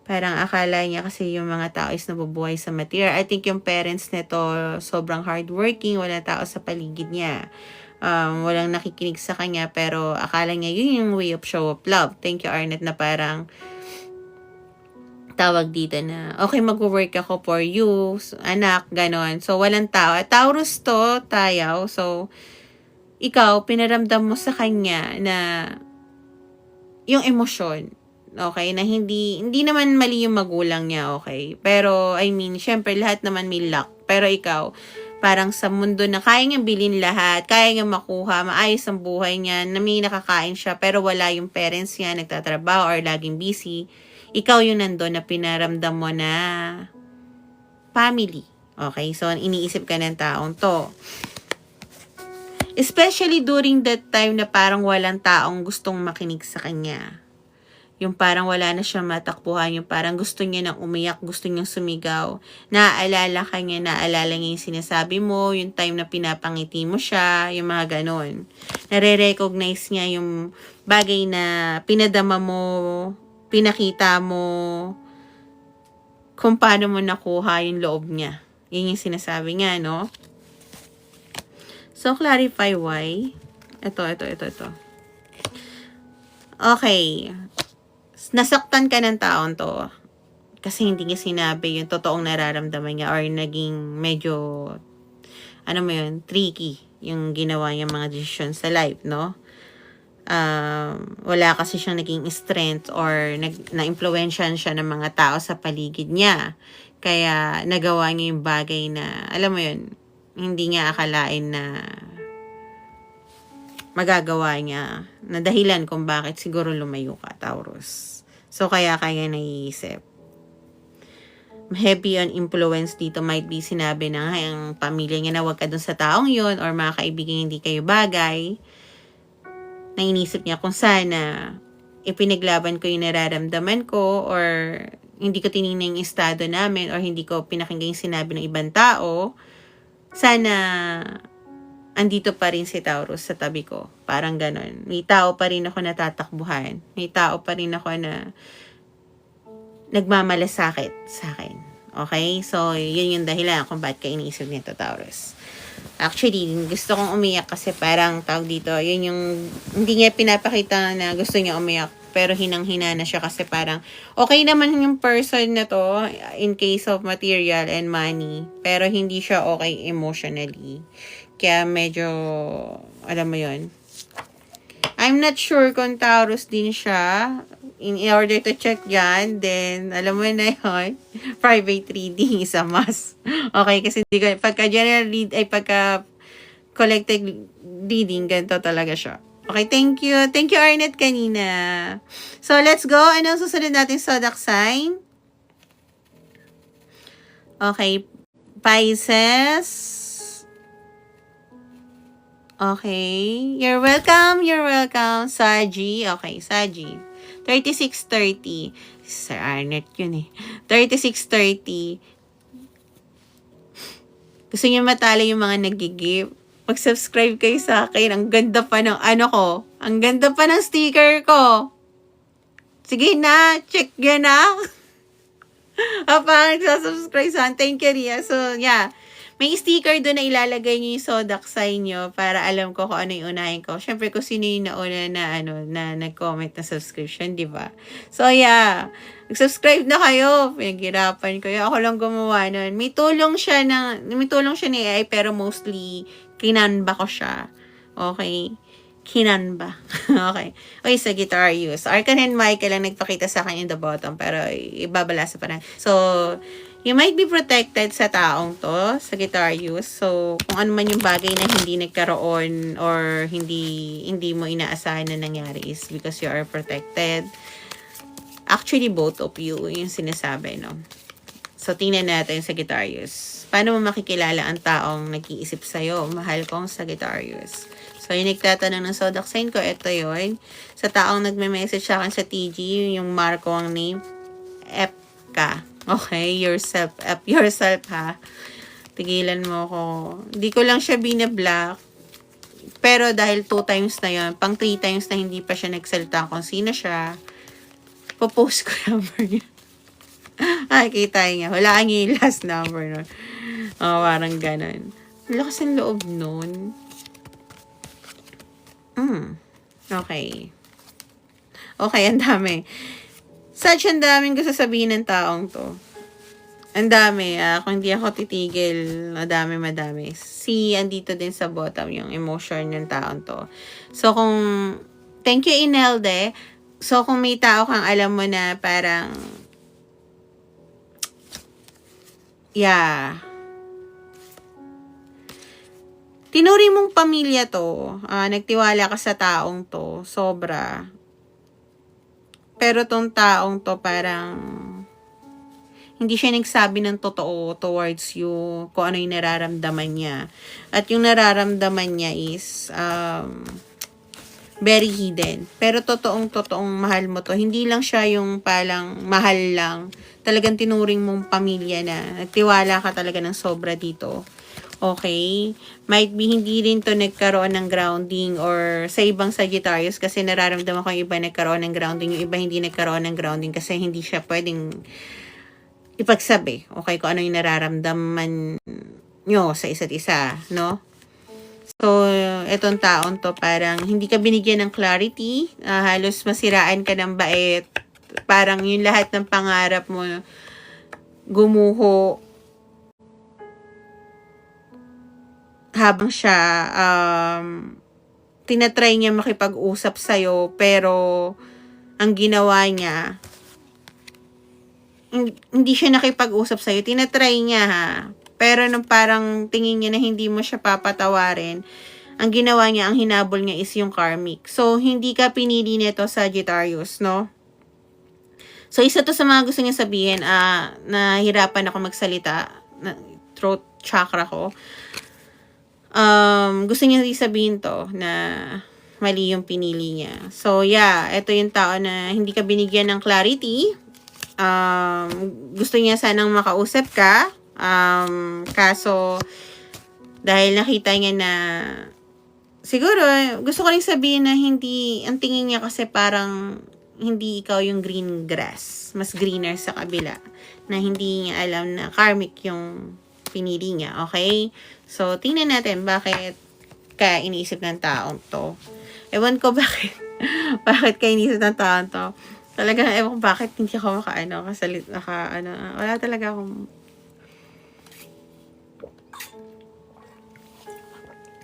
Parang akala niya kasi yung mga tao is nabubuhay sa material. I think yung parents nito sobrang hardworking, walang tao sa paligid niya. Walang nakikinig sa kanya, pero akala niya yun yung way of show of love. Thank you, Arnett, na parang tawag dito na, okay, mag-work ako for you, anak, ganon. So, walang tao. Taurus to, tayaw. So, ikaw, pinaramdam mo sa kanya na yung emosyon. Okay, na hindi naman mali yung magulang niya, okay? Pero, I mean, syempre, lahat naman may luck. Pero ikaw, parang sa mundo na kaya niyang bilhin lahat, kaya niyang makuha, maayos ang buhay niya, na may nakakain siya, pero wala yung parents niya, nagtatrabaho or laging busy. Ikaw yung nandun na pinaramdam mo na family. Okay, so iniisip ka ng taong to. Especially during that time na parang walang taong gustong makinig sa kanya. Yung parang wala na siyang matakbuhan, yung parang gusto niya nang umiyak, gusto niyang sumigaw. Naaalala ka niya, naaalala niya yung sinasabi mo, yung time na pinapangiti mo siya, yung mga ganon. Nare-recognize niya yung bagay na pinadama mo, pinakita mo, kung paano mo nakuha yung loob niya. Yun yung sinasabi niya, no? So, clarify why. Ito. Okay. Nasaktan ka ng taon to kasi hindi niya sinabi yung totoong nararamdaman niya or naging medyo, ano mo yun, tricky yung ginawa niya mga decision sa life, no? Wala kasi siyang naging strength or na-influensyan siya ng mga tao sa paligid niya. Kaya nagawa niya yung bagay na, alam mo yun, hindi niya akalain na magagawa niya, na dahilan kung bakit siguro lumayo ka, Taurus. So, kaya naiisip. Heavy on influence dito might be sinabi ng ang pamilya niya na wag ka dun sa taong yun or mga kaibigan hindi kayo bagay. Na inisip niya kung sana ipinaglaban ko yung nararamdaman ko or hindi ko tinignan yung estado namin or hindi ko pinakinggan yung sinabi ng ibang tao, sana andito pa rin si Taurus sa tabi ko. Parang ganon. May tao pa rin ako natatakbuhan. May tao pa rin ako na nagmamalasakit sa akin. Okay? So, yun yung dahilan kung bakit ka iniisip nito, Taurus. Actually, gusto kong umiyak kasi parang tawag dito, yun yung, hindi niya pinapakita na gusto niya umiyak, pero hinang-hina na siya kasi parang, okay naman yung person na to in case of material and money, pero hindi siya okay emotionally. Kaya medyo, alam mo yun, I'm not sure kung Taurus din siya. In order to check yan, then, alam mo na yun, private reading is a must. Okay, kasi di ko, pagka general read, ay pagka collective reading, ganito talaga siya. Okay, thank you. Thank you, Arnett, kanina. So, let's go. Ano ang susunod natin zodiac sign? Okay, Pisces. Okay. You're welcome. You're welcome. Saji. Okay, Saji. 3630. Sir Arnett yun eh. 3630. Gusto niyo matalo yung mga nag-give? Mag-subscribe kayo sa akin. Ang ganda pa ng ano ko. Ang ganda pa ng sticker ko. Sige na. Check yan na. Parang nagsasubscribe sa akin. Thank you, Ria. So, yeah. May sticker doon na ilalagay niyo yung zodiac sign niyo para alam ko kung ano yung unahin ko. Syempre, kung sino yung nauna na nag-comment na subscription, di ba? So, yeah. Mag-subscribe na kayo. Pinaghirapan ko. Ako lang gumawa nun. May tulong siya ni AI, pero mostly, kinanba ko siya. Okay? Kinanba. Okay. Okay, sa guitar use. Arcan and Michael lang nagpakita sa akin in the bottom, pero ibabalasa pa na. So, you might be protected sa taong to, sa guitar use. So, kung ano man yung bagay na hindi nagkaroon or hindi mo inaasahan na nangyari is because you are protected. Actually, both of you, yung sinasabi, no? So, tingnan natin sa guitar use. Paano mo makikilala ang taong nag-iisip sa'yo? Mahal kong sa guitar use. So, yung nagtatanong ng zodiac sign ko, ito yun. Sa taong nagme-message sa akin sa TG, yung marko ang name, F ka. Okay, yourself ha. Tigilan mo ko. Hindi ko lang siya binablock. Pero dahil 2 times na yun, pang 3 times na hindi pa siya nagsalita kung sino siya, popost ko number niya. Ay, kita niya. Wala niya yung last number nun. Oh, parang ganun. Lakas ang loob nun. Okay. Okay, ang dami. Such ang daming gusto sabihin ng taong to. Ang dami. Kung hindi ako titigil, madami. Andito din sa bottom yung emotion ng taong to. So, thank you, Inelde. So, kung may tao kang alam mo na parang, yeah, tinuri mong pamilya to, nagtiwala ka sa taong to, sobra. Pero tong taong to parang hindi siya nagsabi ng totoo towards you kung ano yung nararamdaman niya. At yung nararamdaman niya is very hidden. Pero totoong mahal mo to. Hindi lang siya yung palang mahal lang. Talagang tinuring mong pamilya na. Nagtiwala ka talaga ng sobra dito. Okay? Might be hindi rin to nagkaroon ng grounding or sa ibang Sagittarius kasi nararamdaman ko yung iba nagkaroon ng grounding, yung iba hindi nagkaroon ng grounding kasi hindi siya pwedeng ipagsabi. Okay? Kung ano yung nararamdaman nyo sa isa't isa. No? So, etong taon to parang hindi ka binigyan ng clarity. Halos masiraan ka ng bait. Parang yung lahat ng pangarap mo gumuho habang siya tinatry niya makipag-usap sa'yo pero ang ginawa niya hindi siya nakipag-usap sa'yo. Tinatry niya ha. Pero nung parang tingin niya na hindi mo siya papatawarin, ang ginawa niya, ang hinabol niya is yung karmic. So, hindi ka pinili nito, Sagittarius, no? So, isa to sa mga gusto niya sabihin, nahirapan ako magsalita, throat chakra ko. Gusto niya sabihin to, na mali yung pinili niya. So, yeah, ito yung tao na hindi ka binigyan ng clarity. Gusto niya sanang makausap ka. Kaso, dahil nakita niya na, siguro, gusto ko rin sabihin na hindi, ang tingin niya kasi parang, hindi ikaw yung green grass. Mas greener sa kabila. Na hindi niya alam na karmic yung pinili niya. Okay? So, tingnan natin bakit ka iniisip ng taong to. Ewan ko bakit. Bakit ka iniisip ng taong to. Talaga, ewan ko bakit hindi ako wala talaga akong.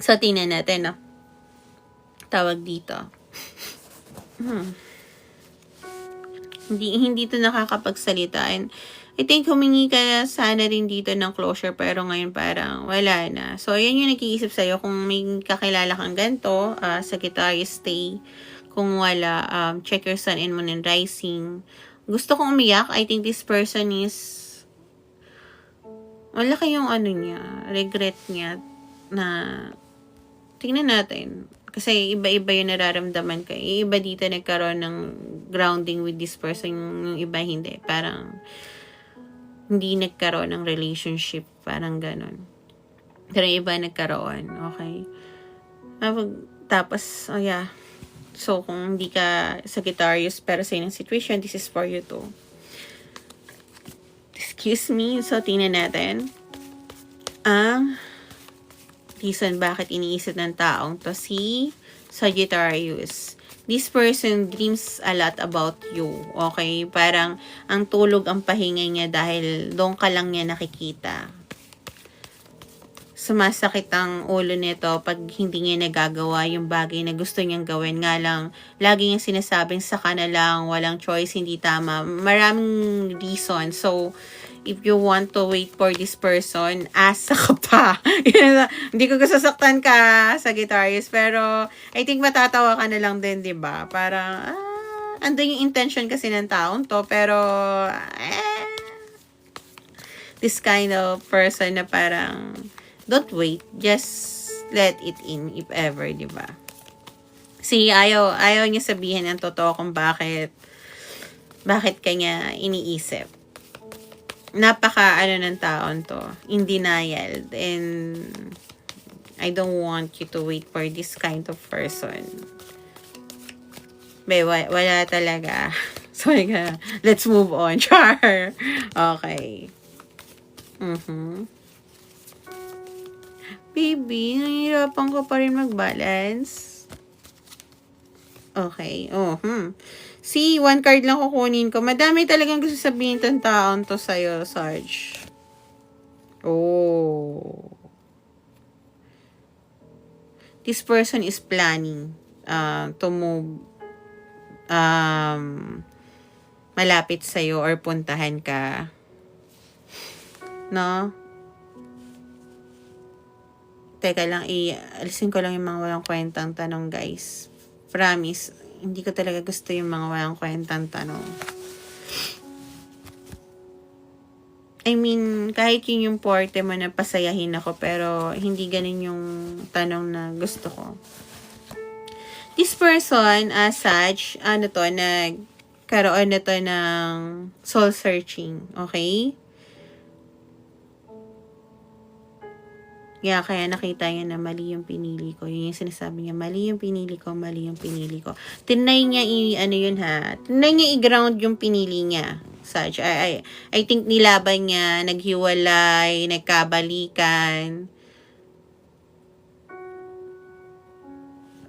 So, tingnan natin, no? Tawag dito. Hindi to nakakapagsalita. And I think humingi ka sana rin dito ng closure, pero ngayon parang wala na. So, yan yung nag-iisip sa'yo. Kung may kakilala kang ganito, Sagittarius, stay. Kung wala, check your sun and moon and rising. Gusto kong umiyak. I think this person is, wala kayong niya, regret niya na, tingnan natin. Kasi iba-iba yung nararamdaman ka. Iba dito nagkaroon ng grounding with this person. Yung iba hindi. Parang, hindi nagkaroon ng relationship. Parang ganon. Pero iba nagkaroon. Okay? Tapos, yeah. So, kung hindi ka Sagittarius pero sa inang situation, this is for you too. Excuse me. So, tingnan natin. Reason bakit iniisip ng taong to si Sagittarius. This person dreams a lot about you. Okay? Parang ang tulog ang pahinga niya dahil doon ka lang niya nakikita. Sumasakit ang ulo nito pag hindi niya nagagawa yung bagay na gusto niyang gawin. Nga lang, lagi niyang sinasabing saka na lang, walang choice, hindi tama. Maraming reason. So, if you want to wait for this person, asa ka pa. Hindi ko sasaktan ka, Sagittarius, pero I think matatawa ka na lang din, 'di ba? Parang andun yung intention kasi ng taon to, pero this kind of person na parang don't wait, just let it in if ever, 'di ba? Si ayaw niya sabihin ang totoo kung bakit kanya iniisip. Napaka ng taon to, in denial, and I don't want you to wait for this kind of person. Wala talaga. So, let's move on. Char. Okay. Baby, nahihirapan ko pa rin mag-balance. Okay. See, one card lang kukunin ko. Madami talagang gusto sabihin ng taon to sa'yo, Sarge. This person is planning to move malapit sa'yo or puntahan ka. No? Teka lang, alisin ko lang yung mga walang kwentang tanong, guys. Promise. Hindi ko talaga gusto yung mga walang kwentang tanong. I mean, kahit yun yung porte mo na pasayahin ako, pero hindi ganun yung tanong na gusto ko. This person, Sag, nagkaroon na to ng soul searching. Okay? Yeah, kaya nakita niya na mali yung pinili ko. Yun yung sinasabi niya, mali yung pinili ko, mali yung pinili ko. Tinay niya tinay niya i-ground yung pinili niya. Such, I think nilaban niya, naghiwalay, nagkabalikan.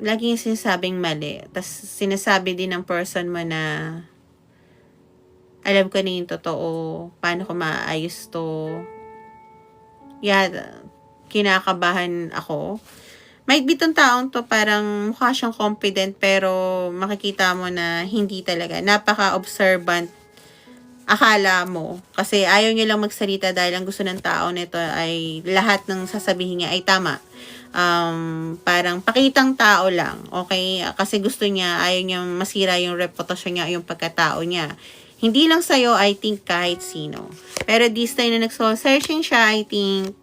Lagi yung sinasabing mali. Tapos sinasabi din ng person mo na alam ko na yung totoo, paano ko maayos to. Yeah, kinakabahan ako. Might be tong taong to parang mukha siyang confident pero makikita mo na hindi talaga. Napaka-observant akala mo. Kasi ayaw niya lang magsalita dahil ang gusto ng tao nito ay lahat ng sasabihin niya ay tama. Parang pakitang tao lang, okay? Kasi gusto niya, ayaw niya masira yung reputasyon niya, yung pagkatao niya. Hindi lang sa'yo, I think kahit sino. Pero this time na nagso-searching siya, I think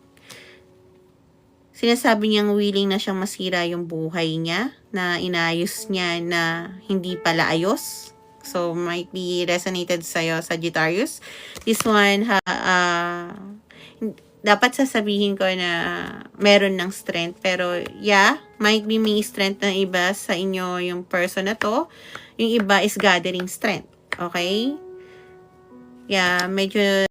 sinasabi niyang willing na siyang masira yung buhay niya, na inayos niya na hindi pala ayos. So, might be resonated sa'yo, Sagittarius. This one, dapat sasabihin ko na meron ng strength. Pero, yeah, might be may strength ng iba sa inyo yung person na to. Yung iba is gathering strength. Okay? Yeah, medyo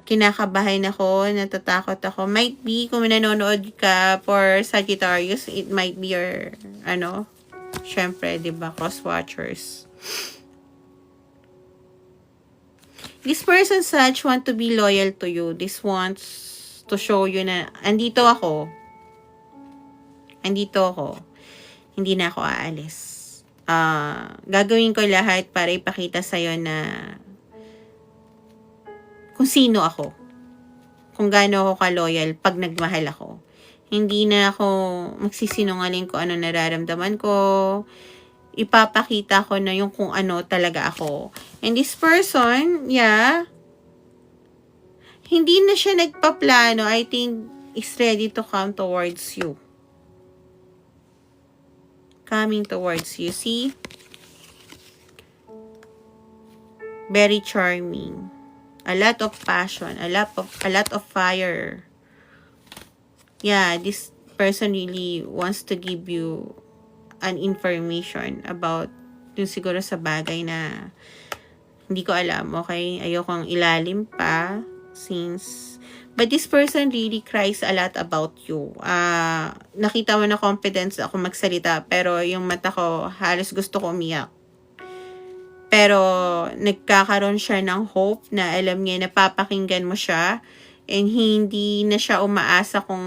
kinakabahan ako, natatakot ako. Might be, kung nanonood ka for Sagittarius, it might be your, syempre, diba, cross-watchers. This person, Sag, want to be loyal to you. This wants to show you na, andito ako. Hindi na ako aalis. Gagawin ko lahat para ipakita sa'yo na kung sino ako. Kung gaano ako ka-loyal pag nagmahal ako. Hindi na ako magsisinungaling kung ano nararamdaman ko. Ipapakita ko na yung kung ano talaga ako. And this person, yeah, hindi na siya nagpaplano. I think is ready to come towards you. Coming towards you. See? Very charming. A lot of passion. A lot of fire. Yeah, this person really wants to give you an information about yung siguro sa bagay na hindi ko alam, okay? Ayokong ilalim pa but this person really cries a lot about you. Nakita mo na confidence ako magsalita, pero yung mata ko halos gusto ko umiyak. Pero nagkakaroon siya ng hope na alam niya na papakinggan mo siya and hindi na siya umaasa kung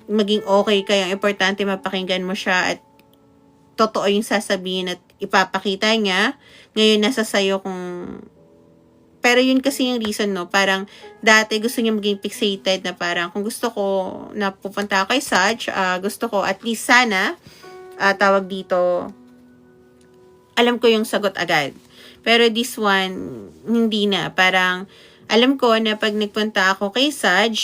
maging okay kaya. Importante mapakinggan mo siya at totoo yung sasabihin at ipapakita niya. Ngayon nasa sayo kung pero yun kasi yung reason, no? Parang dati gusto niya maging fixated na parang kung gusto ko na pupunta ako kay Sag, gusto ko at least sana tawag dito alam ko yung sagot agad. Pero this one hindi na. Parang alam ko na pag nagpunta ako kay Sag,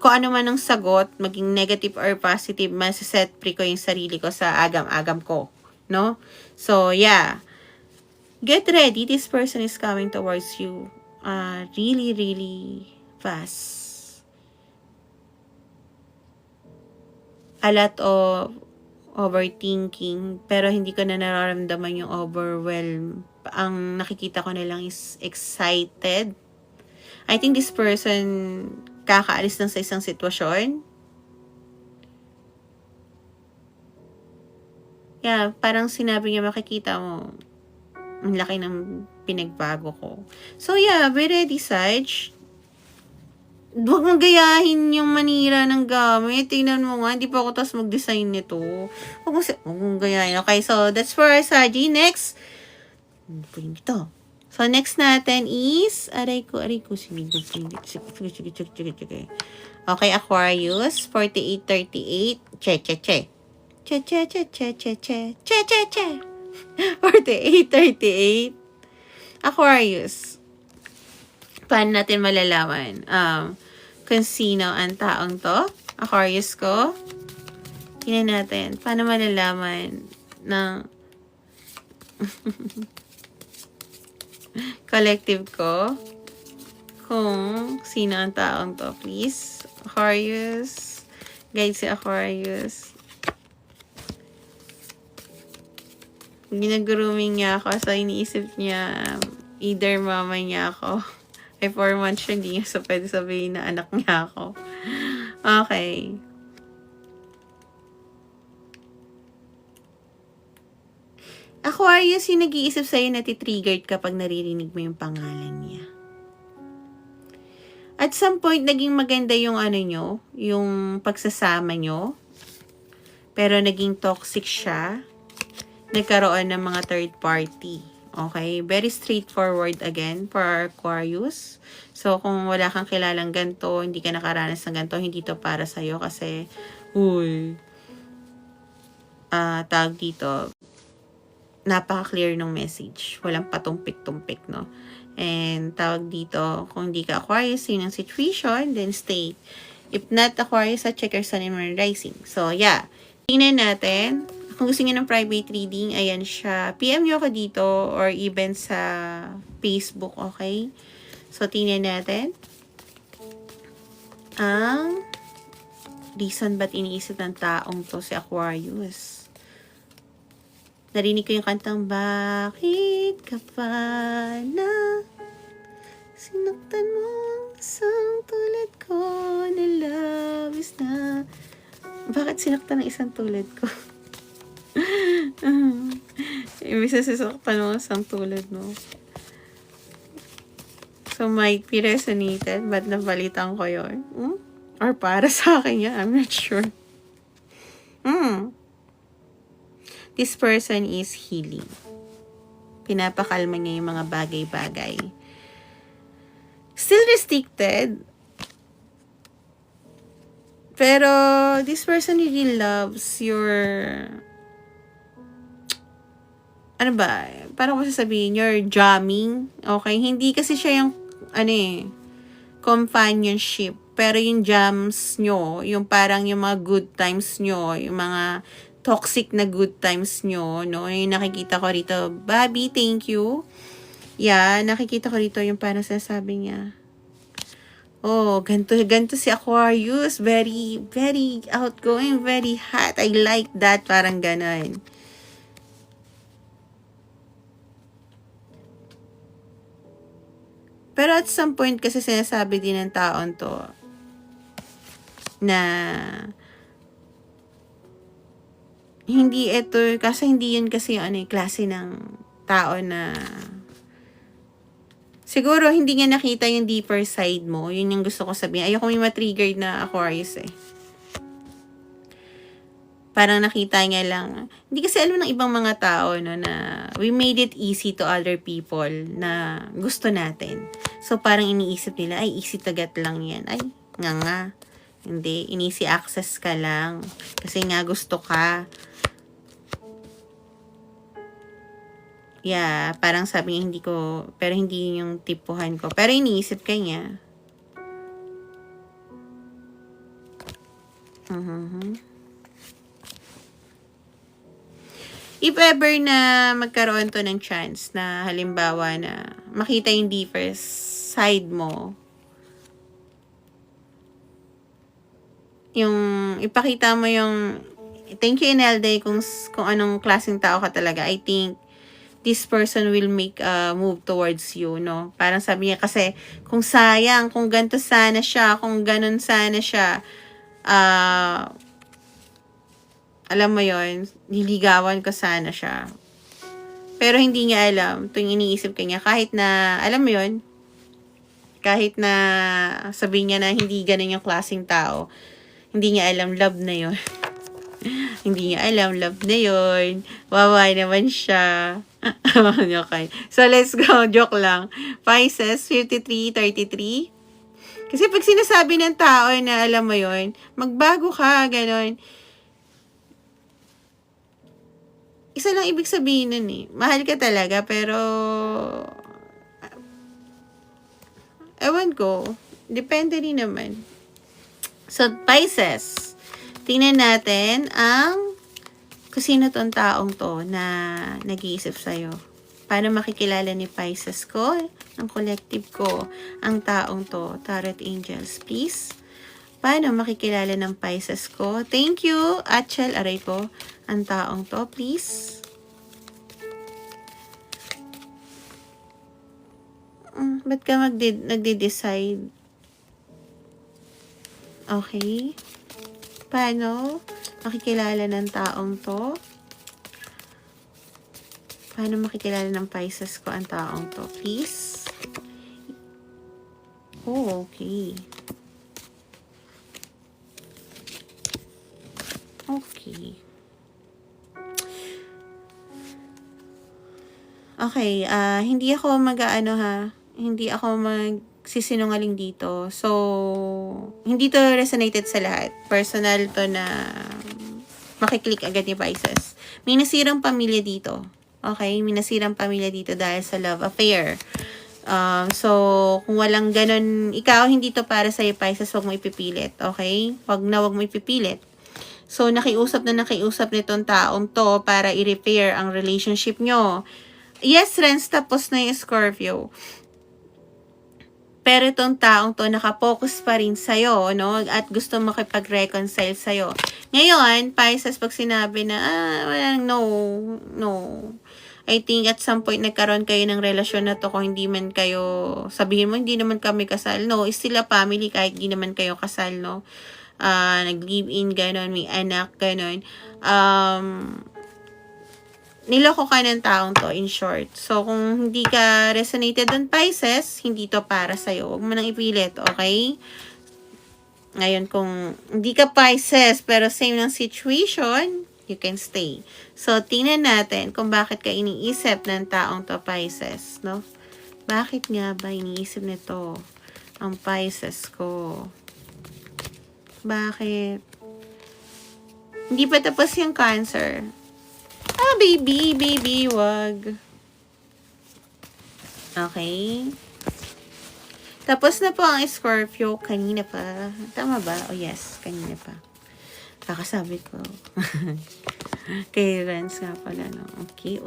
kung ano man ang sagot, maging negative or positive, masaset free ko yung sarili ko sa agam-agam ko. No? So, yeah. Get ready. This person is coming towards you really, really fast. A lot of overthinking, pero hindi ko na nararamdaman yung overwhelm. Ang nakikita ko na lang is excited. I think this person kakaalis lang sa isang sitwasyon. Yeah, parang sinabi niya, makikita mo, ang laki ng pinagbago ko. So yeah, be ready, Sag. Huwag mong gayahin yung manira ng gamit. Tingnan mo nga, hindi pa ako tapos mag-design nito. Huwag mong gayahin. Okay, so that's for our Saji. Next, ito. So, next natin is, aray ko, sige. Okay, Aquarius, 4838, che. 4838. Aquarius. Paano natin malalaman kung sino ang taong to? Aquarius ko. Tingnan natin. Paano malalaman ng collective ko kung sino ang taong to, please? Aquarius. Guide si Aquarius. Ginag-grooming niya ako, so iniisip niya either mama niya ako. Ay, 4 months siya, hindi niya pwede sabihin na anak niya ako. Okay. Aquarius, yung nag-iisip sa'yo na titriggered kapag naririnig mo yung pangalan niya. At some point, naging maganda yung nyo, yung pagsasama nyo. Pero naging toxic siya. Nagkaroon ng mga third party. Okay? Very straightforward again for our Aquarius. So, kung wala kang kilalang ganito, hindi ka nakaranas ng ganito, hindi to para sa'yo kasi, tawag dito, napaka-clear ng message. Walang patumpik-tumpik, no? And tawag dito, kung hindi ka Aquarius, yun ang situation, then stay. If not Aquarius, check your sun and moon rising. So, yeah. Tingnan natin. Kung gusto niyo ng private reading, ayan siya. PM nyo ako dito or even sa Facebook, okay? So, tingnan natin. Ang reason ba't iniisip ng taong to si Aquarius. Narinig ko yung kantang, bakit ka pa na sinaktan mo isang tulad ko na labis na. Bakit sinaktan ng isang tulad ko? Ibig na sisaktan mo isang tulad mo. So, might be resonated, but nabalitan ko yun. Or para sa akin yan, I'm not sure. This person is healing. Pinapakalma niya yung mga bagay-bagay. Still restricted. Pero, this person really loves your... Ano ba? Parang ko sasabihin, your jamming. Okay? Hindi kasi siya yung, companionship. Pero yung jams nyo, yung parang yung mga good times nyo, yung mga toxic na good times nyo, no? Yung nakikita ko rito, Bobby, thank you. Yeah, nakikita ko rito yung parang sasabi niya. Oh, ganito si Aquarius. Very, very outgoing, very hot. I like that. Parang ganon. Pero at some point kasi sinasabi din ng taon to na hindi ito, kasi hindi yun kasi klase ng tao na siguro hindi niya nakita yung deeper side mo. Yun yung gusto ko sabihin. Ayoko may matriggered na Aquarius eh. Parang nakita niya lang. Hindi kasi alam ng ibang mga tao no, na we made it easy to other people na gusto natin. So parang iniisip nila, ay easy to get lang yan. Ay, nga. Hindi, easy access ka lang. Kasi nga gusto ka. Yeah, parang sabi niya hindi ko, pero hindi yung tipuhan ko. Pero iniisip ka niya. If ever na magkaroon to ng chance na halimbawa na makita yung deeper side mo, yung ipakita mo yung thank you Inelday kung anong klaseng tao ka talaga. I think this person will make a move towards you, no? Parang sabi niya kasi, kung sayang, kung ganito sana siya, kung ganun sana siya, alam mo yon, niligawan ko sana siya. Pero hindi niya alam, tuwing iniisip ka niya, kahit na, alam mo yon, kahit na sabihin niya na hindi ganun yung klaseng tao, hindi niya alam, love na yon. Hindi niya alam, love na yon. Wawa naman siya. Okay. So, let's go. Joke lang. Pisces, 53-33. Kasi pag sinasabi ng tao na alam mo yon, magbago ka, ganon. Isa lang ibig sabihin nun eh. Mahal ka talaga, pero ewan ko. Depende rin naman. So, Pisces. Tingnan natin kung sino tong taong to na nag-iisip sa'yo. Paano makikilala ni Pisces ko, ang collective ko, ang taong to? Tarot Angels, please. Paano makikilala ng Pisces ko? Thank you, Achel. Aray ko, ang taong to, please. Ba't ka nagde-decide? Okay. Paano makikilala ng taong to? Paano makikilala ng Pisces ko ang taong to? Please? Oh, okay. Okay. Okay, hindi ako mag-aano ha, hindi ako magsisinungaling dito. So, hindi to resonated sa lahat. Personal to na makiklik agad ni Pisces. May nasirang pamilya dito. Okay? May nasirang pamilya dito dahil sa love affair. So, kung walang ganun, ikaw, hindi to para sa'yo, Pisces, huwag mo ipipilit. Okay? Huwag mo ipipilit. So, nakiusap nitong taong to para i-repair ang relationship nyo. Yes, Renz, tapos na yung Scorpio. Pero itong taong to, nakapokus pa rin sa'yo, no? At gusto makipag-reconcile sa'yo. Ngayon, Pisces, pag sinabi na, no. I think at some point, nagkaroon kayo ng relasyon na to, kung hindi man kayo, sabihin mo, hindi naman kami kasal. No, is sila family, kahit hindi naman kayo kasal, no? Nag-live-in, gano'n, may anak, gano'n. Niloko ka ng taong to, in short. So, kung hindi ka resonated on Pisces, hindi to para sa'yo. Huwag mo nang ipilit, okay? Ngayon, kung hindi ka Pisces, pero same ng situation, you can stay. So, tingnan natin kung bakit ka iniisip ng taong to, Pisces, no? Bakit nga ba iniisip nito ang Pisces ko? Bakit? Hindi pa tapos yung Cancer. Baby, wag. Okay. Tapos na po ang Scorpio. Kanina pa. Tama ba? Oh, yes. Kanina pa. Kakasabi ko. Kay Renz nga pala, no? Okay.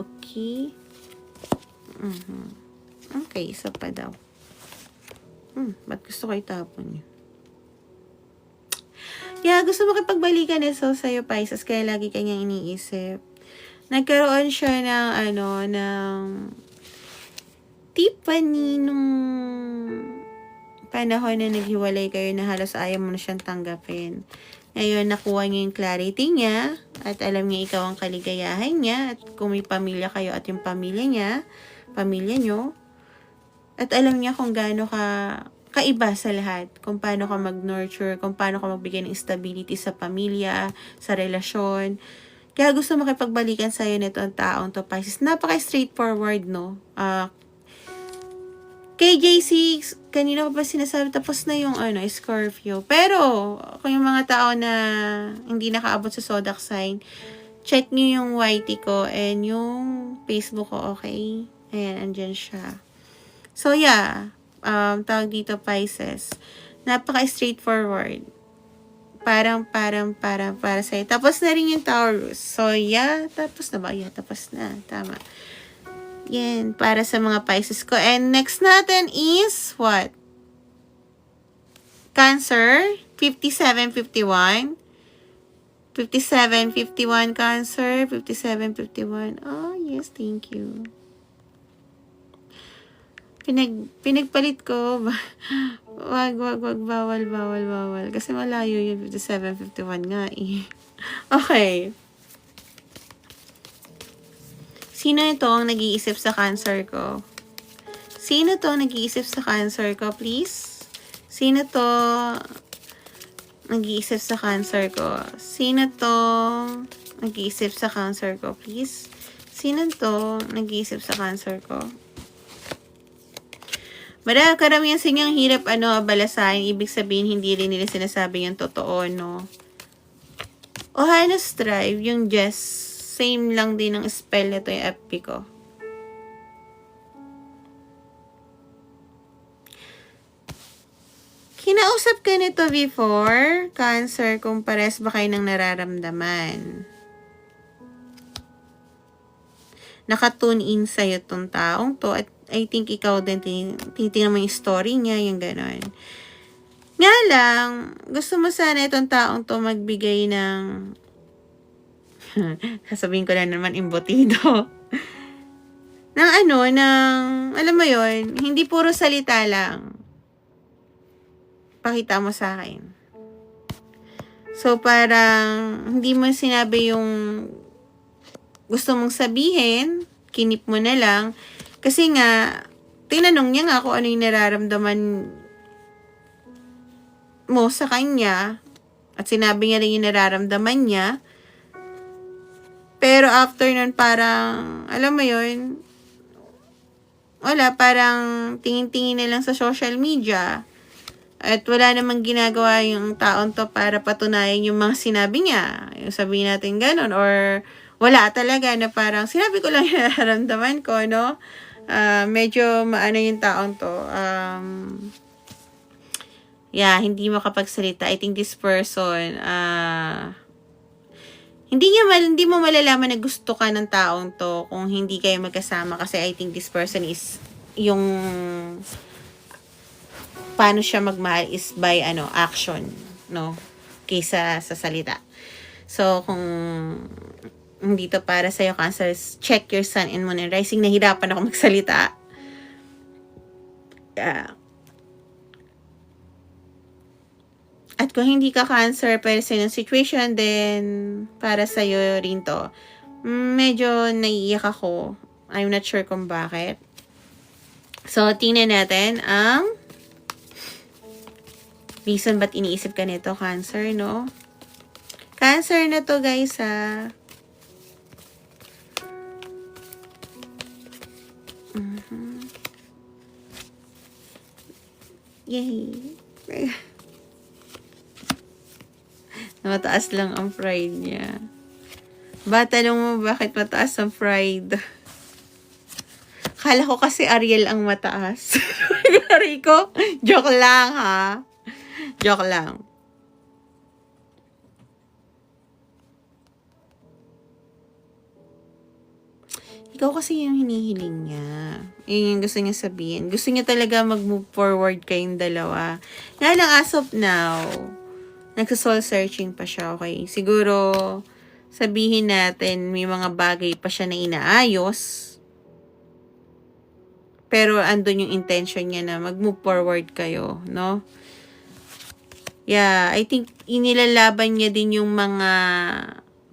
Okay, isa pa daw. Ba't gusto ko itapon yun? Yeah, gusto mo kipagbalikan sa'yo, Pisces, kaya lagi kanyang iniisip. Nagkaroon siya ng Tiffany nung panahon na naghiwalay kayo na halos ayaw mo na siyang tanggapin. Ngayon, nakuha niya yung clarity niya at alam niya ikaw ang kaligayahan niya at kung may pamilya kayo at yung pamilya nyo, at alam niya kung gaano ka kaiba sa lahat, kung paano ka mag-nurture, kung paano ka magbigay ng stability sa pamilya, sa relasyon. Kaya gusto makipagbalikan sa'yo nito ang taong to, Pisces. Napaka-straightforward, no? Kay JC, kanina ko pa sinasabi, tapos na yung Scorpio. Pero, kung yung mga tao na hindi nakaabot sa zodiac sign, check nyo yung YT ko and yung Facebook ko, okay? Ayan, andyan siya. So, yeah. Tawag dito, Pisces. Napaka-straightforward. Para sa'yo. Tapos na rin yung Taurus. So, yeah. Tapos na ba? Yeah, tapos na. Tama. Yan. Para sa mga Pisces ko. And next natin is, what? Cancer. 5751. 5751 Cancer. 5751. Oh, yes. Thank you. Pinagpalit ko. Wag, bawal. Kasi malayo yung 5751 nga eh. Okay. Sino ito ang nag-iisip sa Cancer ko? Sino to nag-iisip sa Cancer ko, please? Sino to nag-iisip sa Cancer ko? Sino to nag-iisip sa Cancer ko, please? Sino to nag-iisip sa Cancer ko? Karamihan sa inyong hirap balasahin. Ibig sabihin, hindi rin nila sinasabi yung totoo, no? Ohanos Drive, yung Jess, same lang din ang spell nito yung FP ko. Kinausap ka nito before, Cancer, kung pares ba kayo ng nararamdaman. Nakatune in sa'yo tong taong to at I think ikaw din, tinitingnan mo yung story niya, yung gano'n. Nga lang, gusto mo sana itong taong to magbigay ng, sasabihin ko na naman, imbutido. Alam mo yon, hindi puro salita lang. Pakita mo sa akin. So, parang, hindi mo sinabi yung gusto mong sabihin, kinip mo na lang. Kasi nga, tinanong niya nga kung ano yung nararamdaman mo sa kanya. At sinabi niya rin yung nararamdaman niya. Pero after nun, parang, alam mo yun, wala, parang tingin-tingin na lang sa social media. At wala namang ginagawa yung taon to para patunayan yung mga sinabi niya. Yung sabihin natin ganun. Or wala talaga na parang sinabi ko lang yung nararamdaman ko, no? Medyo maano yung taong to. Hindi makapagsalita. I think this person, hindi mo malalaman na gusto ka ng taong to kung hindi kayo magkasama, kasi I think this person is yung paano siya magmahal is by action, no, kaysa sa salita. So kung hindi to para sa iyo, Cancer, check your sun and moon and rising. Nahirapan ako magsalita. At kung hindi ka Cancer, pero sa yung situation, then para sa iyo rin to. Medyo naiiyak ako. I'm not sure kung bakit. So tingnan natin ang reason ba't iniisip ka nito, Cancer, no? Cancer na to, guys, ha? Yay! Mataas lang ang pride niya. Tanong mo bakit mataas ang pride? Kala ko kasi Ariel ang mataas. Rico, joke lang, ha? Joke lang. Ikaw kasi yung hinihiling niya. Yun yung gusto niya sabihin. Gusto niya talaga mag-move forward kayong dalawa. Nga lang, as of now, nagsa-soul searching pa siya, okay? Siguro, sabihin natin, may mga bagay pa siya na inaayos. Pero andun yung intention niya na mag-move forward kayo, no? I think inilalaban niya din yung mga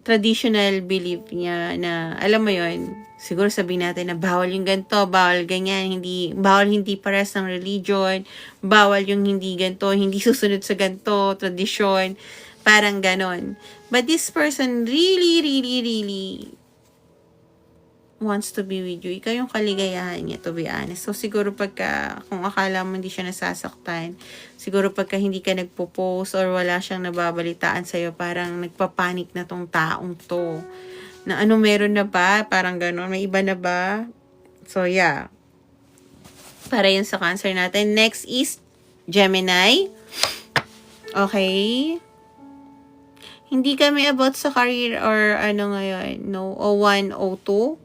traditional belief niya na, alam mo yon, siguro sabihin natin na bawal yung ganito, bawal ganyan, bawal hindi pares ng religion, bawal yung hindi ganito, hindi susunod sa ganito, tradisyon, parang ganon. But this person really, really, really wants to be with you. Ikaw yung kaligayahan niya, to be honest. So, siguro kung akala mo hindi siya nasasaktan, siguro pagka hindi ka nagpo-post or wala siyang nababalitaan sa'yo, parang nagpapanik na tong taong to. Na meron na ba? Parang gano'n. May iba na ba? So, para yun sa Cancer natin. Next is Gemini. Okay. Hindi kami about sa career or ngayon. No, O1, O2.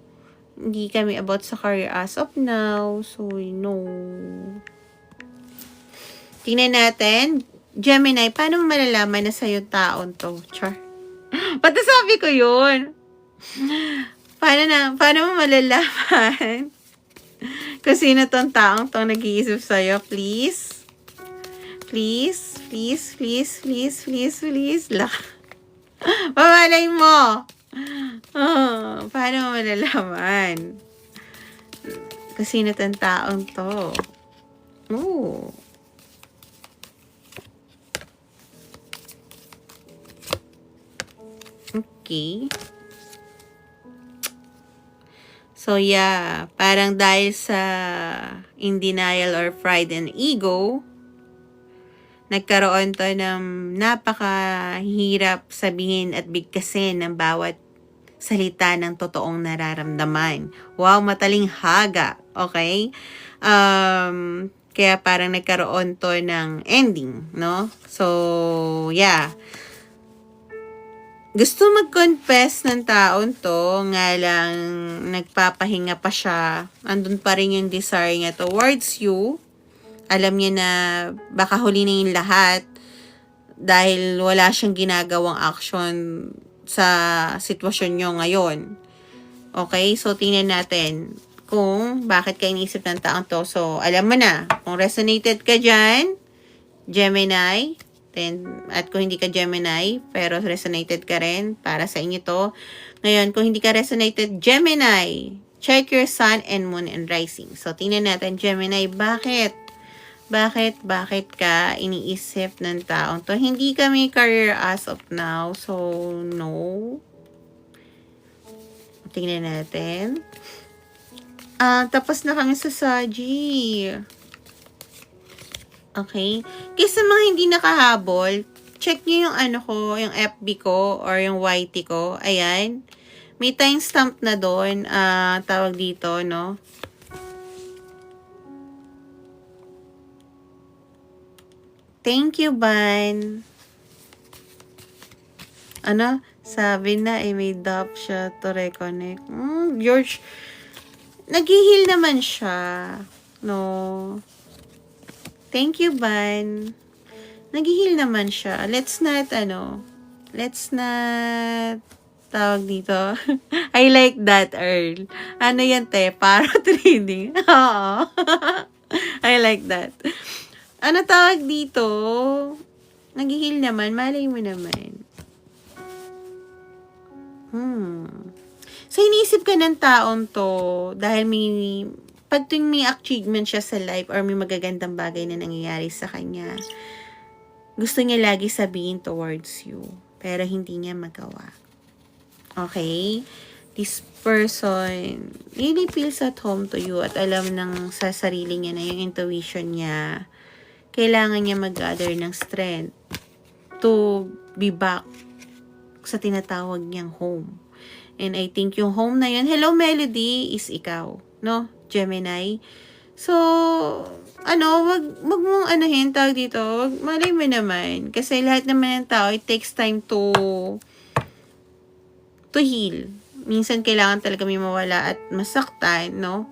Hindi kami about sa career as of now. So, no. Tingnan natin. Gemini, paano mo malalaman na sa'yo taon to? Char. Ba't nasabi ko yun? Paano mo malalaman kung sino tong taong tong nag-iisip sa'yo? Please? Please? Please? Please? Please? Please? Please? Mamalay mo. Paano mo malalaman kung sino tong taong to? Okay. So, parang dahil sa in denial or pride and ego, nagkaroon to ng napakahirap sabihin at bigkasin ng bawat salita ng totoong nararamdaman. Wow, mataling haga. Okay? Kaya parang nagkaroon to ng ending, no? So, gusto mag-confess ng taon to, nga lang nagpapahinga pa siya. Andun pa rin yung desire niya towards you. Alam niya na baka huli na yung lahat dahil wala siyang ginagawang action sa sitwasyon nyo ngayon. Okay? So, tingnan natin kung bakit ka iniisip ng taong to. So, alam mo na. Kung resonated ka dyan, Gemini, at kung hindi ka Gemini, pero resonated ka rin, para sa inyo to. Ngayon, kung hindi ka resonated Gemini, check your sun and moon and rising. So, tingnan natin, Gemini, bakit ka iniisip ng taong to? Hindi kami career as of now, so no. Tingnan natin. Tapos na kami sa Saji. Okay? Kaya sa mga hindi nakahabol, check nyo yung ano ko, yung FB ko, or yung YT ko. Ayan. May timestamp na doon. Tawag dito, no? Thank you, Ban. Ano? Sabi na, may DOP siya to reconnect. George, nag-heal naman siya. No. Thank you, Ban. Nag-heal naman siya. Let's not, tawag dito. I like that, Earl. Ano yan, te? Parrot reading. Oo. I like that. Ano tawag dito? Nag-heal naman. Malay mo naman. So, iniisip ka ng taong to dahil pag tuwing may achievement siya sa life or may magagandang bagay na nangyayari sa kanya, gusto niya lagi sabihin towards you. Pero hindi niya magawa. Okay? This person really feels at home to you at alam ng sa sarili niya na yung intuition niya. Kailangan niya mag-gather ng strength to be back sa tinatawag niyang home. And I think yung home na yun, hello Melody, is ikaw. No? Gemini. So, wag mong tawag dito, malay mo naman. Kasi lahat naman ng tao, it takes time to heal. Minsan kailangan talaga may mawala at masaktan, no?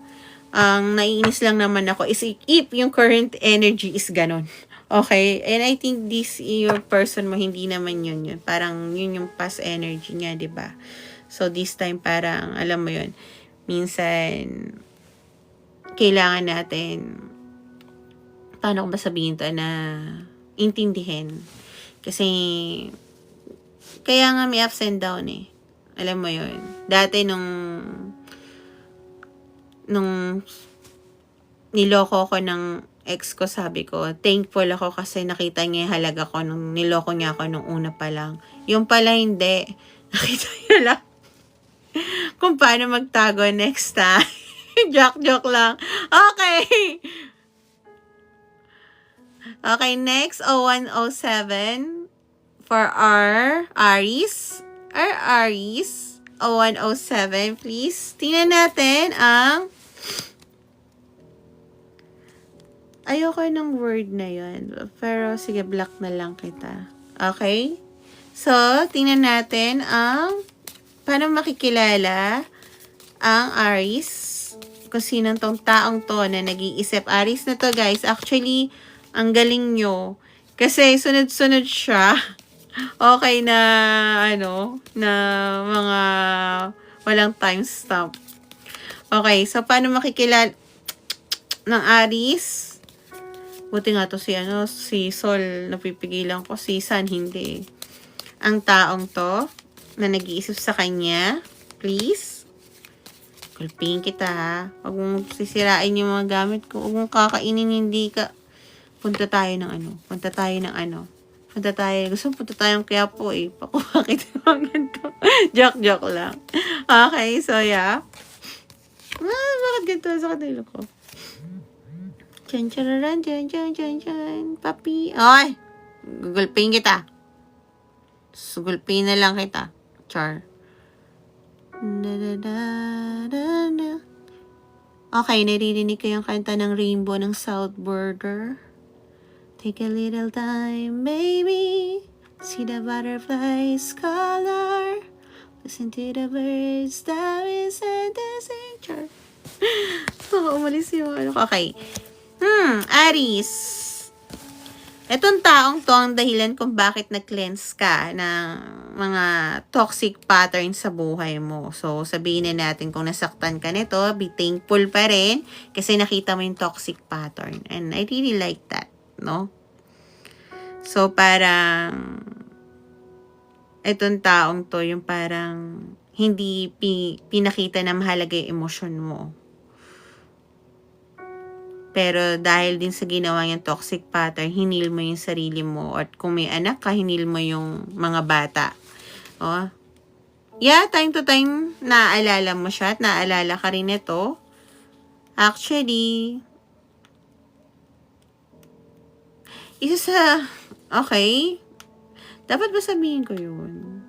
Ang naiinis lang naman ako is if yung current energy is ganon. Okay? And I think your person mo, hindi naman yun. Parang yun yung past energy niya, di ba? So, this time parang, alam mo yun, minsan, kailangan natin, paano ko ba sabihin to, na intindihin. Kasi, kaya nga may ups and down eh. Alam mo yun. Dati nung niloko ko ng ex ko, sabi ko, thankful ako kasi nakita niya yung halaga ko nung niloko niya ako nung una pa lang. Yung pala hindi. Nakita niya lang kung paano magtago next time. Joke lang. Okay. Okay, next, 0107 for our Aries. Our Aries, 0107, please. Tingnan natin ang ayoko ng word na yun. Pero, sige, block na lang kita. Okay? So, tingnan natin ang paano makikilala ang Aries. Kung sinong tong taong to na nag-iisip. Aries na to, guys. Actually, ang galing nyo. Kasi, sunod-sunod siya. Okay na, na mga walang timestamp. Okay, so paano makikilala ng Aries? Buti nga to si Sol, napipigilan ko. Si Sun, hindi. Ang taong to, na nag-iisip sa kanya, please, kulpin kita ha. Huwag mong sisirain yung mga gamit ko. Huwag mong kakainin, hindi ka. Punta tayo ng Gusto tayong Quiapo eh. Pakuha kita ng ganito. Joke lang. Okay, so yeah. Bakit ganito sa kanilo ko? Chan. Papi. Ay! Gugulpin kita. Sugulpin na lang kita. Char. Okay, naririnig ko yung kanta ng Rainbow ng South Border. Take a little time, baby. See the butterflies color. Listen to the birds that is at the nature. Umalis yung Okay. Aries. Etong taong to ang dahilan kung bakit nag-cleanse ka ng mga toxic patterns sa buhay mo. So, sabihin na natin kung nasaktan ka nito, be thankful pa rin kasi nakita mo yung toxic pattern. And I really like that, no? So, parang etong taong to, yung parang hindi pinakita na mahalaga yung emosyon mo. Pero dahil din sa ginawa niyang toxic pattern, hinil mo yung sarili mo. At kung may anak ka, hinil mo yung mga bata. Oh. Yeah, time to time, naaalala mo siya at naaalala ka rin ito. Actually, okay. Dapat ba sabihin ko yun?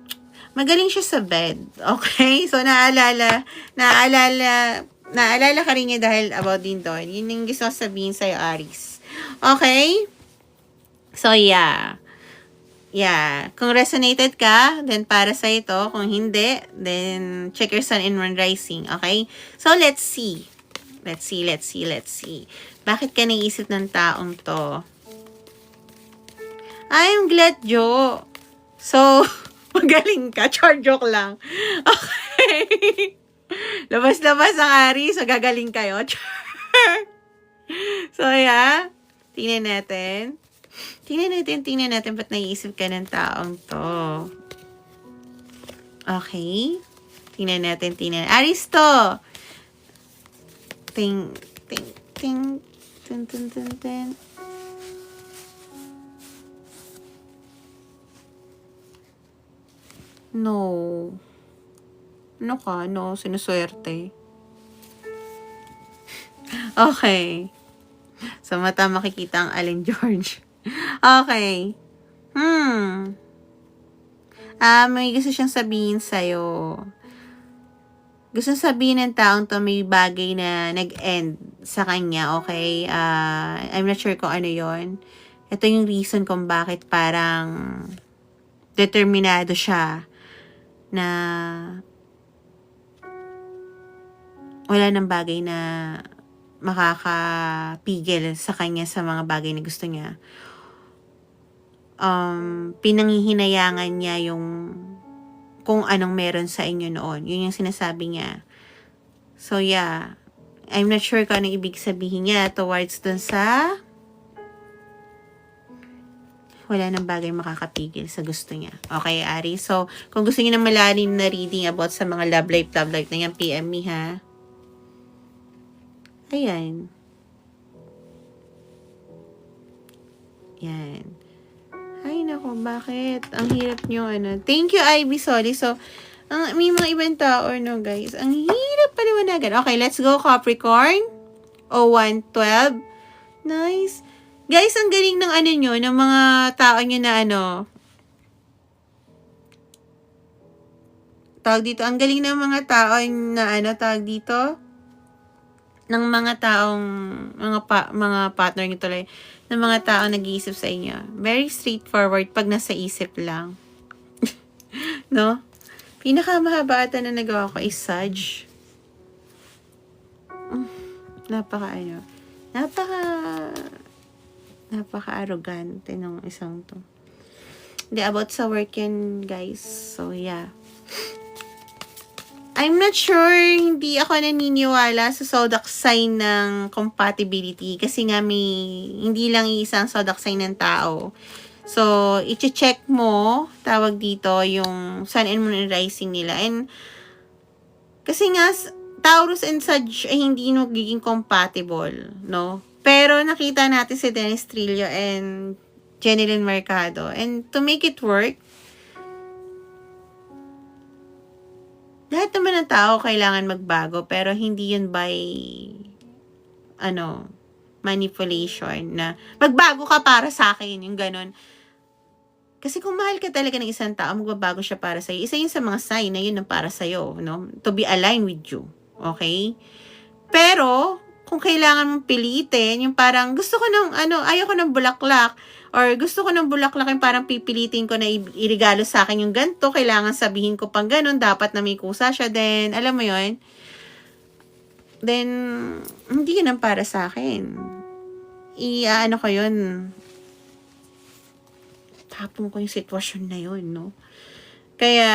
Magaling siya sa bed. Okay? So, naalala ka rin niya dahil about din doon. Yun yung gusto ko sabihin sa'yo, Aries. Okay? So, yeah. Yeah. Kung resonated ka, then para sa ito. Kung hindi, then check your sun and moon rising. Okay? So, let's see. Let's see. Bakit ka naisip ng taong to? I'm glad, Jo. So, magaling ka. Char, joke lang. Okay. Labas-labas ang Aries. So, gagaling kayo. Char. So, yeah. Tingnan natin. Ba't naiisip ka ng taong to? Okay. Tingnan natin. Aries to. Ting. No. Ano ka? No, sinuswerte. Okay. Sa mata makikita ang Allen George. Okay. May gusto siyang sabihin sa'yo. Gusto sabihin ng taong to may bagay na nag-end sa kanya, okay? I'm not sure kung ano yon. Ito yung reason kung bakit parang determinado siya na wala ng bagay na makakapigil sa kanya sa mga bagay na gusto niya. Pinanghihinayangan niya yung kung anong meron sa inyo noon. Yun yung sinasabi niya. So, yeah. I'm not sure kung anong ibig sabihin niya towards dun sa wala nang bagay makakapigil sa gusto niya. Okay, Ari? So, kung gusto niyo ng malalim na reading about sa mga love life na yan, PM me, ha? Ayan. Yan. Ay, nako, bakit? Ang hirap nyo, ano. Thank you, Ivy Solly. So, may mga ibang tao, no, guys. Ang hirap paliwanagan. Okay, let's go, Capricorn. 0112. Nice. Guys, ang galing ng ano nyo, ng mga tao nyo na ano. Tawag dito. Ang galing ng mga tao na ano, tawag dito. Ng mga taong, mga partner nyo tuloy. Ng mga taong nag-iisip sa inyo. Very straightforward pag nasa isip lang. No? Pinakamahaba ata na nagawa ko is Sag. Napaka-arrogante ng isang to. Hindi, about sa work yan, guys. So, yeah. I'm not sure, hindi ako naniniwala sa zodiac sign ng compatibility. Kasi nga hindi lang isang zodiac sign ng tao. So, i-check mo, tawag dito, yung sun and moon and rising nila. And, kasi nga, Taurus and Sag ay hindi magiging compatible, no? Pero nakita natin si Dennis Trillo and Jeneline Mercado. And to make it work, lahat naman ng tao kailangan magbago, pero hindi yun by manipulation na magbago ka para sa akin, yung ganun. Kasi kung mahal ka talaga ng isang tao, magbabago siya para sa'yo. Isa yun sa mga sign na yun ang para sa'yo, no? To be aligned with you. Okay? Pero, kung kailangan mong pilitin, yung parang gusto ko ng, ayoko ng bulaklak, or gusto ko ng bulaklak yung parang pipilitin ko na irigalo sa akin yung ganito, kailangan sabihin ko pang ganun, dapat na may kusa siya, then, alam mo yun, then, hindi yun ang para sa akin. Ko yun, tapon ko yung sitwasyon na yun, no? Kaya,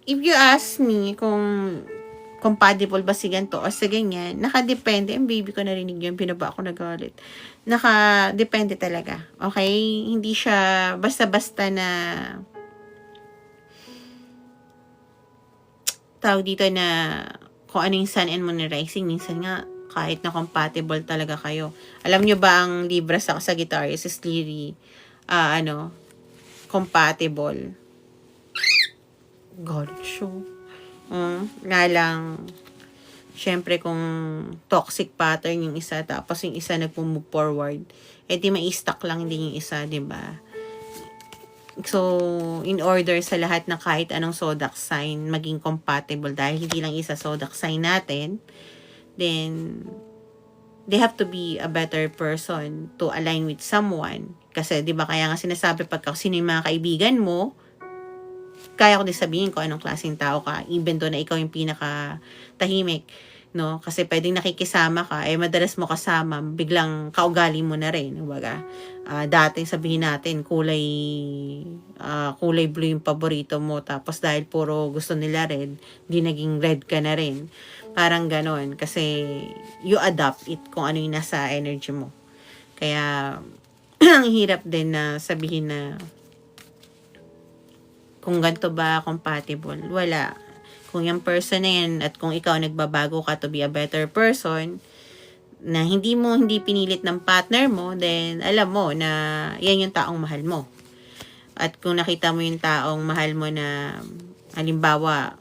if you ask me kung compatible ba si ganito o sa ganyan, nakadepende. Ang baby ko narinig yun, pinaba ako nagalit. Nakadepende talaga. Okay? Hindi siya basta-basta na tawag dito na kung ano yung sun and moon and rising. Minsan nga, kahit na compatible talaga kayo. Alam nyo ba ang Libra sa Sagittarius is really compatible. God show. Nga lang, syempre kung toxic pattern yung isa, tapos yung isa nagpo-move forward, di mai-stuck lang din yung isa, di ba? So, in order sa lahat ng kahit anong zodiac sign maging compatible, dahil hindi lang isa zodiac sign natin, then they have to be a better person to align with someone. Kasi, di ba, kaya nga sinasabi pagka sino yung mga kaibigan mo, kaya ko din sabihin kung anong klaseng tao ka, even though na ikaw yung pinaka tahimik, no? Kasi pwedeng nakikisama ka, madalas mo kasama, biglang kaugali mo na rin. Baga, dati sabihin natin, kulay blue yung paborito mo, tapos dahil puro gusto nila red, di naging red ka na rin. Parang ganon, kasi you adapt it kung ano yung nasa energy mo. Kaya, ang hirap din na sabihin na kung ganito ba compatible. Wala. Kung yung person na yan at kung ikaw nagbabago ka to be a better person, na hindi pinilit ng partner mo, then alam mo na yan yung taong mahal mo. At kung nakita mo yung taong mahal mo na, halimbawa,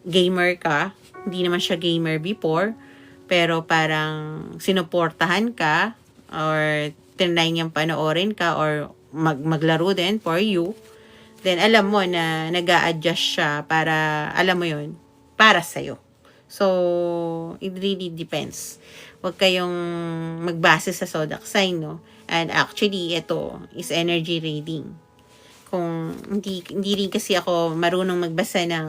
gamer ka, hindi naman siya gamer before, pero parang sinuportahan ka, or tinry niyang panoorin ka, or maglaro din for you, then alam mo na nag-a-adjust siya para, alam mo yun, para sa'yo. So, it really depends. Huwag kayong magbase sa zodiac sign, no? And actually, ito is energy reading. Kung hindi rin kasi ako marunong magbasa ng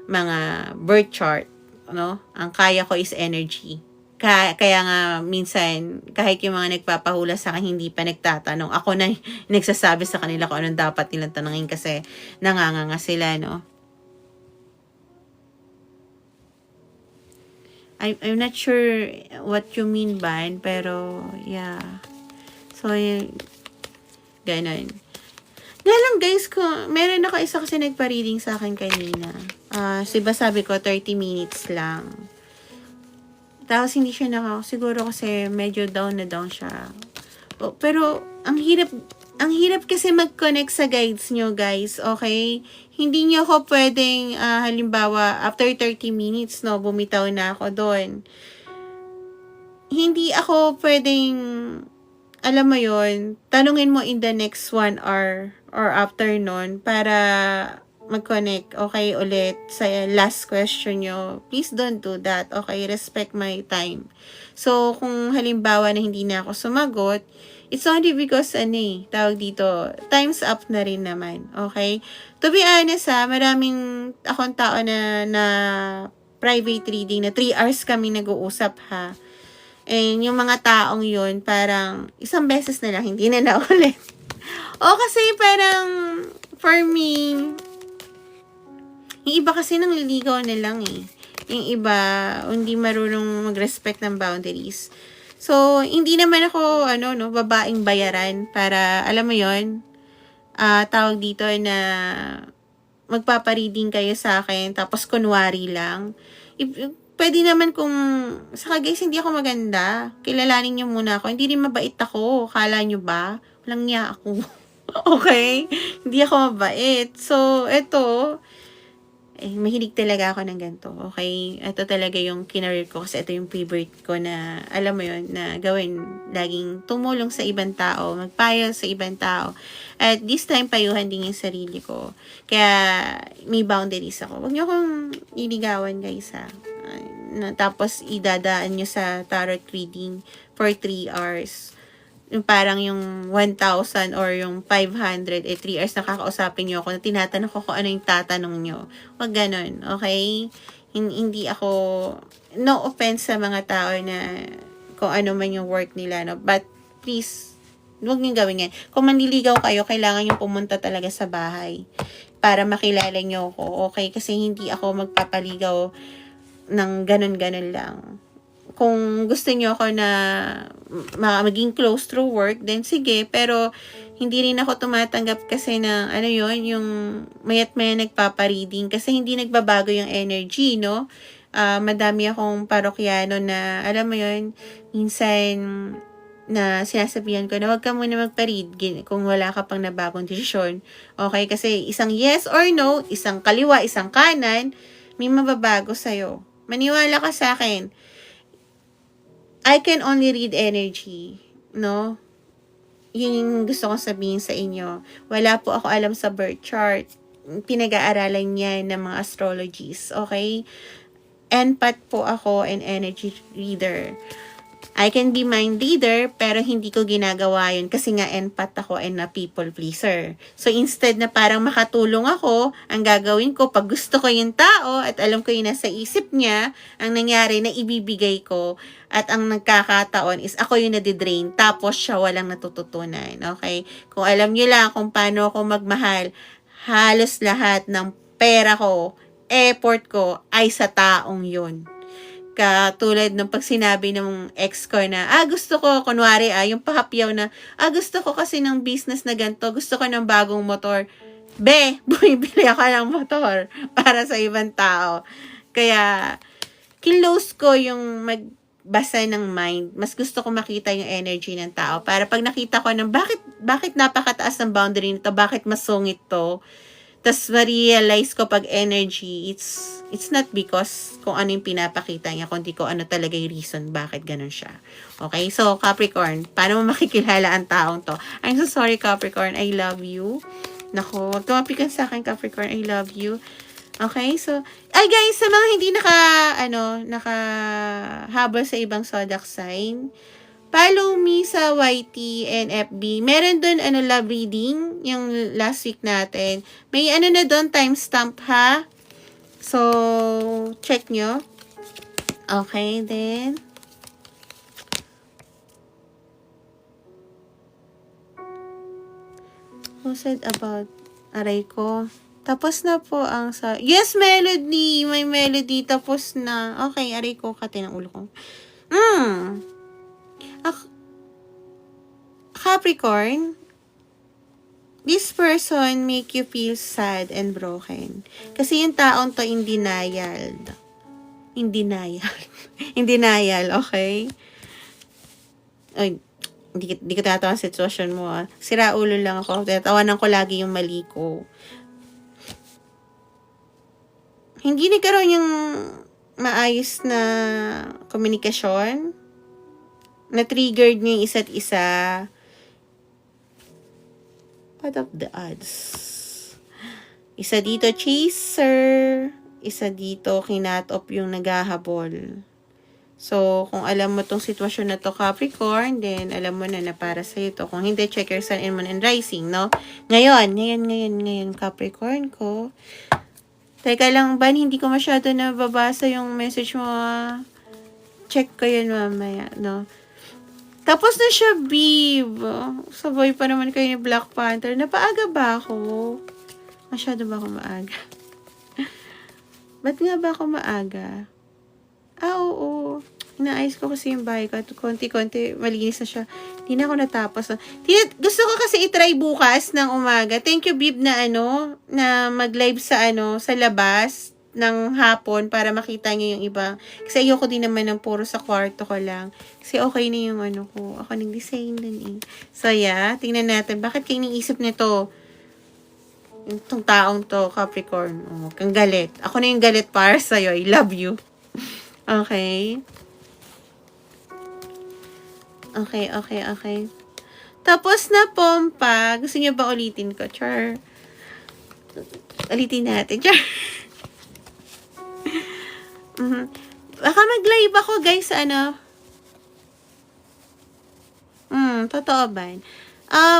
mga birth chart, no? Ang kaya ko is energy. Kaya nga minsan kahit yung mga nagpapahula sa akin hindi pa nagtatanong, ako na nagsasabi sa kanila kung anong dapat nilang tanungin kasi nanganganga sila, no? I'm not sure what you mean ba, pero yeah. So, ganun. Nga lang guys, meron ako isa kasi nagpa-reading sa akin kanina. Diba sabi ko 30 minutes lang. Tapos hindi siya siguro kasi medyo down na down siya. Pero ang hirap kasi mag-connect sa guides nyo, guys. Okay? Hindi nyo ako pwedeng halimbawa after 30 minutes, no, bumitaw na ako doon. Hindi ako pwedeng, alam mo yon, tanungin mo in the next 1 hour or after nun para mag-connect, okay, ulit sa last question nyo. Please don't do that, okay? Respect my time. So, kung halimbawa na hindi na ako sumagot, it's only because, tawag dito, time's up na rin naman, okay? To be honest, maraming akong tao na private reading, na 3 hours kami nag-uusap, ha? And yung mga taong yun, parang isang beses na lang, hindi na naulit. Kasi parang, for me, yung iba kasi nangliligaw na lang eh. Yung iba, hindi marunong mag-respect ng boundaries. So, hindi naman ako, babaeng bayaran para, alam mo yon, tawag dito na magpapareading kayo sa akin, tapos kunwari lang. Pwede naman kung, saka guys, hindi ako maganda. Kilalanin nyo muna ako. Hindi rin mabait ako. Kala nyo ba? Walang niya ako. Okay? Hindi ako mabait. So, eto, mahilig talaga ako ng ganito. Okay? Ito talaga yung kinareer ko kasi ito yung favorite ko na, alam mo yun, na gawin. Laging tumulong sa ibang tao, magpayo sa ibang tao. At this time, payuhan din yung sarili ko. Kaya, may boundaries ako. Huwag niyo akong iligawan, guys, ha. Tapos, idadaan nyo sa tarot reading for 3 hours. Yung parang yung 1,000 or yung 500, 3 hours nakakausapin nyo ako na tinatanong ko kung ano yung tatanong nyo. Wag ganun, okay? Hindi ako, no offense sa mga tao na kung ano man yung work nila, no? But please, huwag nyo gawin yan. Kung manliligaw kayo, kailangan nyo pumunta talaga sa bahay para makilala nyo ako, okay? Kasi hindi ako magpapaligaw ng ganun-ganun lang. Kung gusto niyo ako na maging close through work, then sige. Pero, hindi rin ako tumatanggap kasi ng, yung mayat-maya nagpapareading. Kasi hindi nagbabago yung energy, no? Madami akong parokyano na, alam mo yun, minsan na sinasabihan ko na wag ka muna magpa-read kung wala ka pang nabagong desisyon. Okay? Kasi isang yes or no, isang kaliwa, isang kanan, may mababago sa'yo. Maniwala ka sa akin. I can only read energy, no? Yun yung gusto kong sabihin sa inyo. Wala po ako alam sa birth chart. Pinag-aaralan niya ng mga astrologies, okay? Empath po ako and energy reader. I can be mind reader, pero hindi ko ginagawa yun kasi nga empath ako and na people pleaser. So, instead na parang makatulong ako, ang gagawin ko, pag gusto ko yung tao at alam ko yung nasa isip niya, ang nangyari na ibibigay ko at ang nagkakataon is ako yung nadidrain, tapos siya walang natututunan. Okay? Kung alam niyo lang kung paano ako magmahal, halos lahat ng pera ko, effort ko, ay sa taong yun. Katulad ng pag sinabi ng ex ko na, gusto ko, kunwari, yung pahapyaw na, gusto ko kasi ng business na ganito, gusto ko ng bagong motor. Bumibili ako ng motor para sa ibang tao. Kaya, kinlose ko yung magbasa ng mind. Mas gusto ko makita yung energy ng tao. Para pag nakita ko ng bakit napakataas ng boundary nito, bakit masungit to, tas ma-realize ko pag energy, it's not because kung ano yung pinapakita niya, kundi ko ano talaga yung reason bakit ganun siya. Okay? So, Capricorn, paano mo makikilala ang taong to? I'm so sorry, Capricorn. I love you. Naku, wag tumapikan sa akin, Capricorn. I love you. Okay? So, guys, sa mga hindi nakahabol sa ibang zodiac sign, follow me sa YT and FB. Meron doon love reading yung last week natin. May na doon, timestamp ha. So, check nyo. Okay, then. Who said about aray ko? Tapos na po ang sa... Yes, melody! May melody. Tapos na. Okay, aray ko. Kati ng ulo ko. Capricorn, this person make you feel sad and broken. Kasi yung taong to in denial. In denial, okay? Ay, hindi ko tatawa sa sitwasyon mo. Sira ulo lang ako. Tatawanan ko lagi yung mali ko. Hindi nagkaroon yung maayos na komunikasyon. Na-triggered niyo yung isa't isa. What of the odds? Isa dito, chaser. Isa dito, kinat-off yung naghahabol. So, kung alam mo tong sitwasyon na to, Capricorn, then alam mo na para sa'yo to. Kung hindi, check your sun and moon and rising, no? Ngayon, Capricorn ko. Teka lang, Ban, hindi ko masyado nababasa yung message mo. Check ko yun mamaya, no? Tapos na siya, Bib. Sabay pa naman kayo ni Black Panther. Napaaga ba ako? Masyado ba ako maaga? Ba't nga ba ako maaga? Oo. Inaayos ko kasi yung bahay ko. Konti-konti, malinis na siya. Hindi na ako natapos. Gusto ko kasi itry bukas ng umaga. Thank you, Bib, na na mag-live sa sa labas ng hapon para makita niyo yung iba. Kasi ayoko din naman ng puro sa kwarto ko lang. Kasi okay na yung ko. Ako nag-design din eh. So yeah, tingnan natin. Bakit kayo niisip nito? Itong taong to, Capricorn. Kang galit. Ako na yung galit para sa'yo. I love you. Okay. Okay. Tapos na, Pompa. Gusto niyo ba ulitin ko? Char. Ulitin natin. Char. Baka mag-live ako, guys, totoo ba?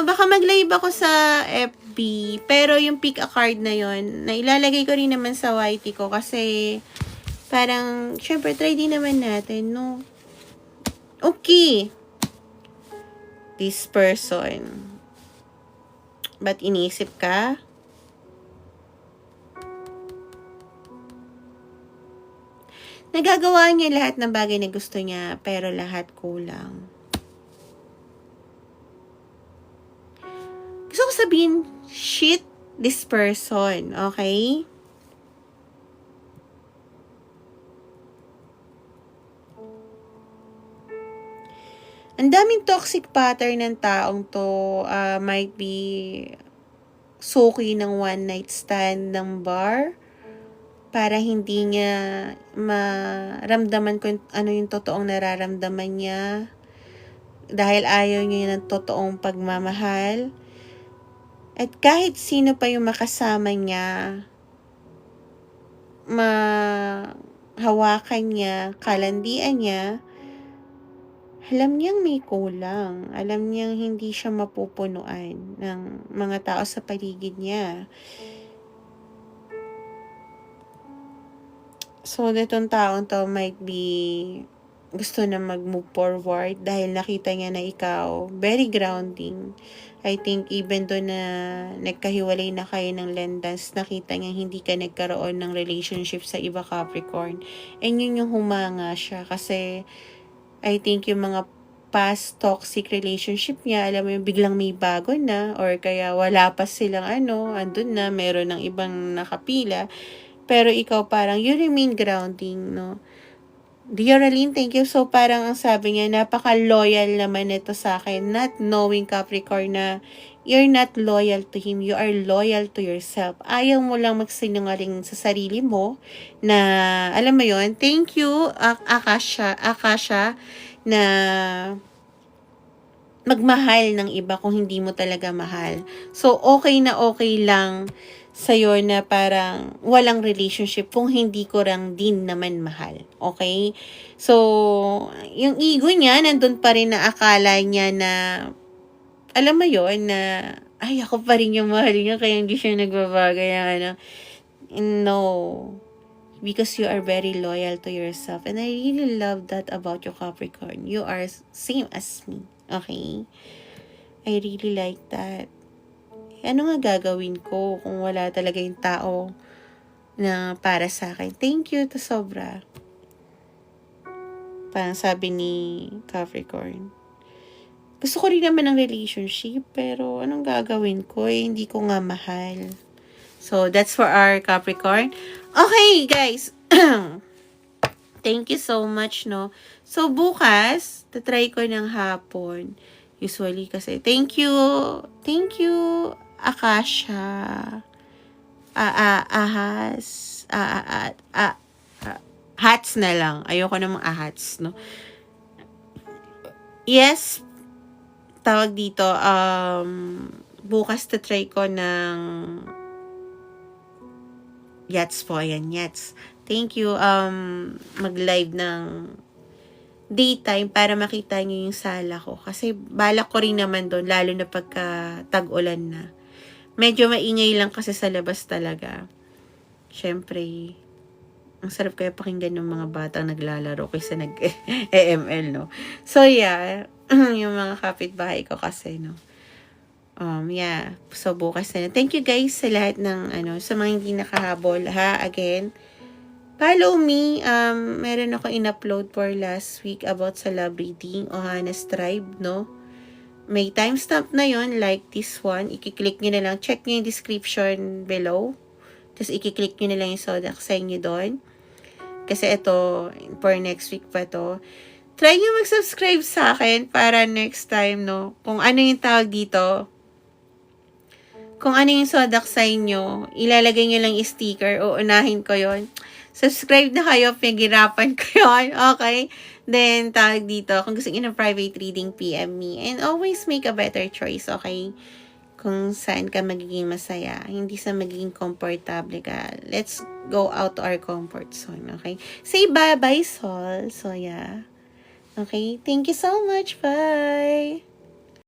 Baka mag-live ako sa FB, pero yung pick a card na yon, na ilalagay ko rin naman sa YT ko kasi parang, syempre, try din naman natin, no? Okay. This person. Ba't iniisip ka? Nagagawa niya lahat ng bagay na gusto niya, pero lahat kulang. Gusto ko sabihin, shit this person, okay? Ang daming toxic pattern ng taong to, might be suki ng one night stand ng bar, para hindi niya maramdaman kung ano yung totoong nararamdaman niya. Dahil ayaw niya ng totoong pagmamahal. At kahit sino pa yung makasama niya, mahawakan niya, kalandian niya, alam niyang may kulang. Alam niyang hindi siya mapupunuan ng mga tao sa paligid niya. So, itong taong to might be gusto na mag-move forward dahil nakita niya na ikaw very grounding. I think even doon na nagkahiwalay na kayo ng landas, nakita niya hindi ka nagkaroon ng relationship sa iba, Capricorn. And yun yung humanga siya kasi I think yung mga past toxic relationship niya, alam mo yung biglang may bago na or kaya wala pa silang andun na, meron ng ibang nakapila. Pero ikaw parang you remain grounding, no? Dear Arlene, thank you. So, parang ang sabi niya, napaka-loyal naman ito sa akin. Not knowing, Capricorn, na you're not loyal to him. You are loyal to yourself. Ayaw mo lang magsinungaling sa sarili mo na, alam mo yon. Thank you, Akasha, na magmahal ng iba kung hindi mo talaga mahal. So, okay na okay lang sa'yo na parang walang relationship kung hindi ko lang din naman mahal. Okay? So, yung ego niya, nandun pa rin na akala niya na, alam mo yon na, ay, ako pa rin yung mahal niya, kaya hindi siya nagbabagay. No. Because you are very loyal to yourself. And I really love that about you, Capricorn. You are same as me. Okay? I really like that. Ano nga gagawin ko kung wala talaga yung tao na para sa akin? Thank you to sobra. Parang sabi ni Capricorn. Gusto ko rin naman ng relationship, pero anong gagawin ko? Hindi ko nga mahal. So, that's for our Capricorn. Okay, guys. Thank you so much, no? So, bukas, tatry ko ng hapon. Usually kasi, thank you, Akasha, hats na lang. Ayoko namang ahats, no? Yes, tawag dito, bukas tatry ko ng Yats po, ayan, Yats. Thank you, mag-live ng daytime para makita niyo yung sala ko. Kasi balak ko rin naman doon, lalo na pagka tag-ulan na. Medyo maingay lang kasi sa labas talaga. Siyempre, ang sarap kaya pakinggan ng mga batang naglalaro kaysa nag-EML, no? So, yeah, yung mga kapitbahay ko kasi, no? Yeah. So, bukas na. Thank you guys sa lahat ng, sa mga hindi nakahabol, ha? Again, follow me. Meron ako in-upload for last week about sa love reading, Ohana's Tribe, no? May timestamp na yon like this one. I-click nyo na lang. Check nyo yung description below. Tapos, i-click nyo na lang yung zodiac sign nyo doon. Kasi ito, for next week pa to. Try nyo mag-subscribe sa akin para next time, no? Kung ano yung tawag dito, kung ano yung zodiac sign nyo, ilalagay nyo lang yung sticker, uunahin ko yon. Subscribe na kayo, pinaghirapan ko yun, okay? Then, tawag dito, kung gusto nyo ng private reading, PM me. And always make a better choice, okay? Kung saan ka magiging masaya, hindi sa magiging komportable ka. Let's go out to our comfort zone, okay? Say bye-bye, Sol. So, yeah. Okay, thank you so much. Bye!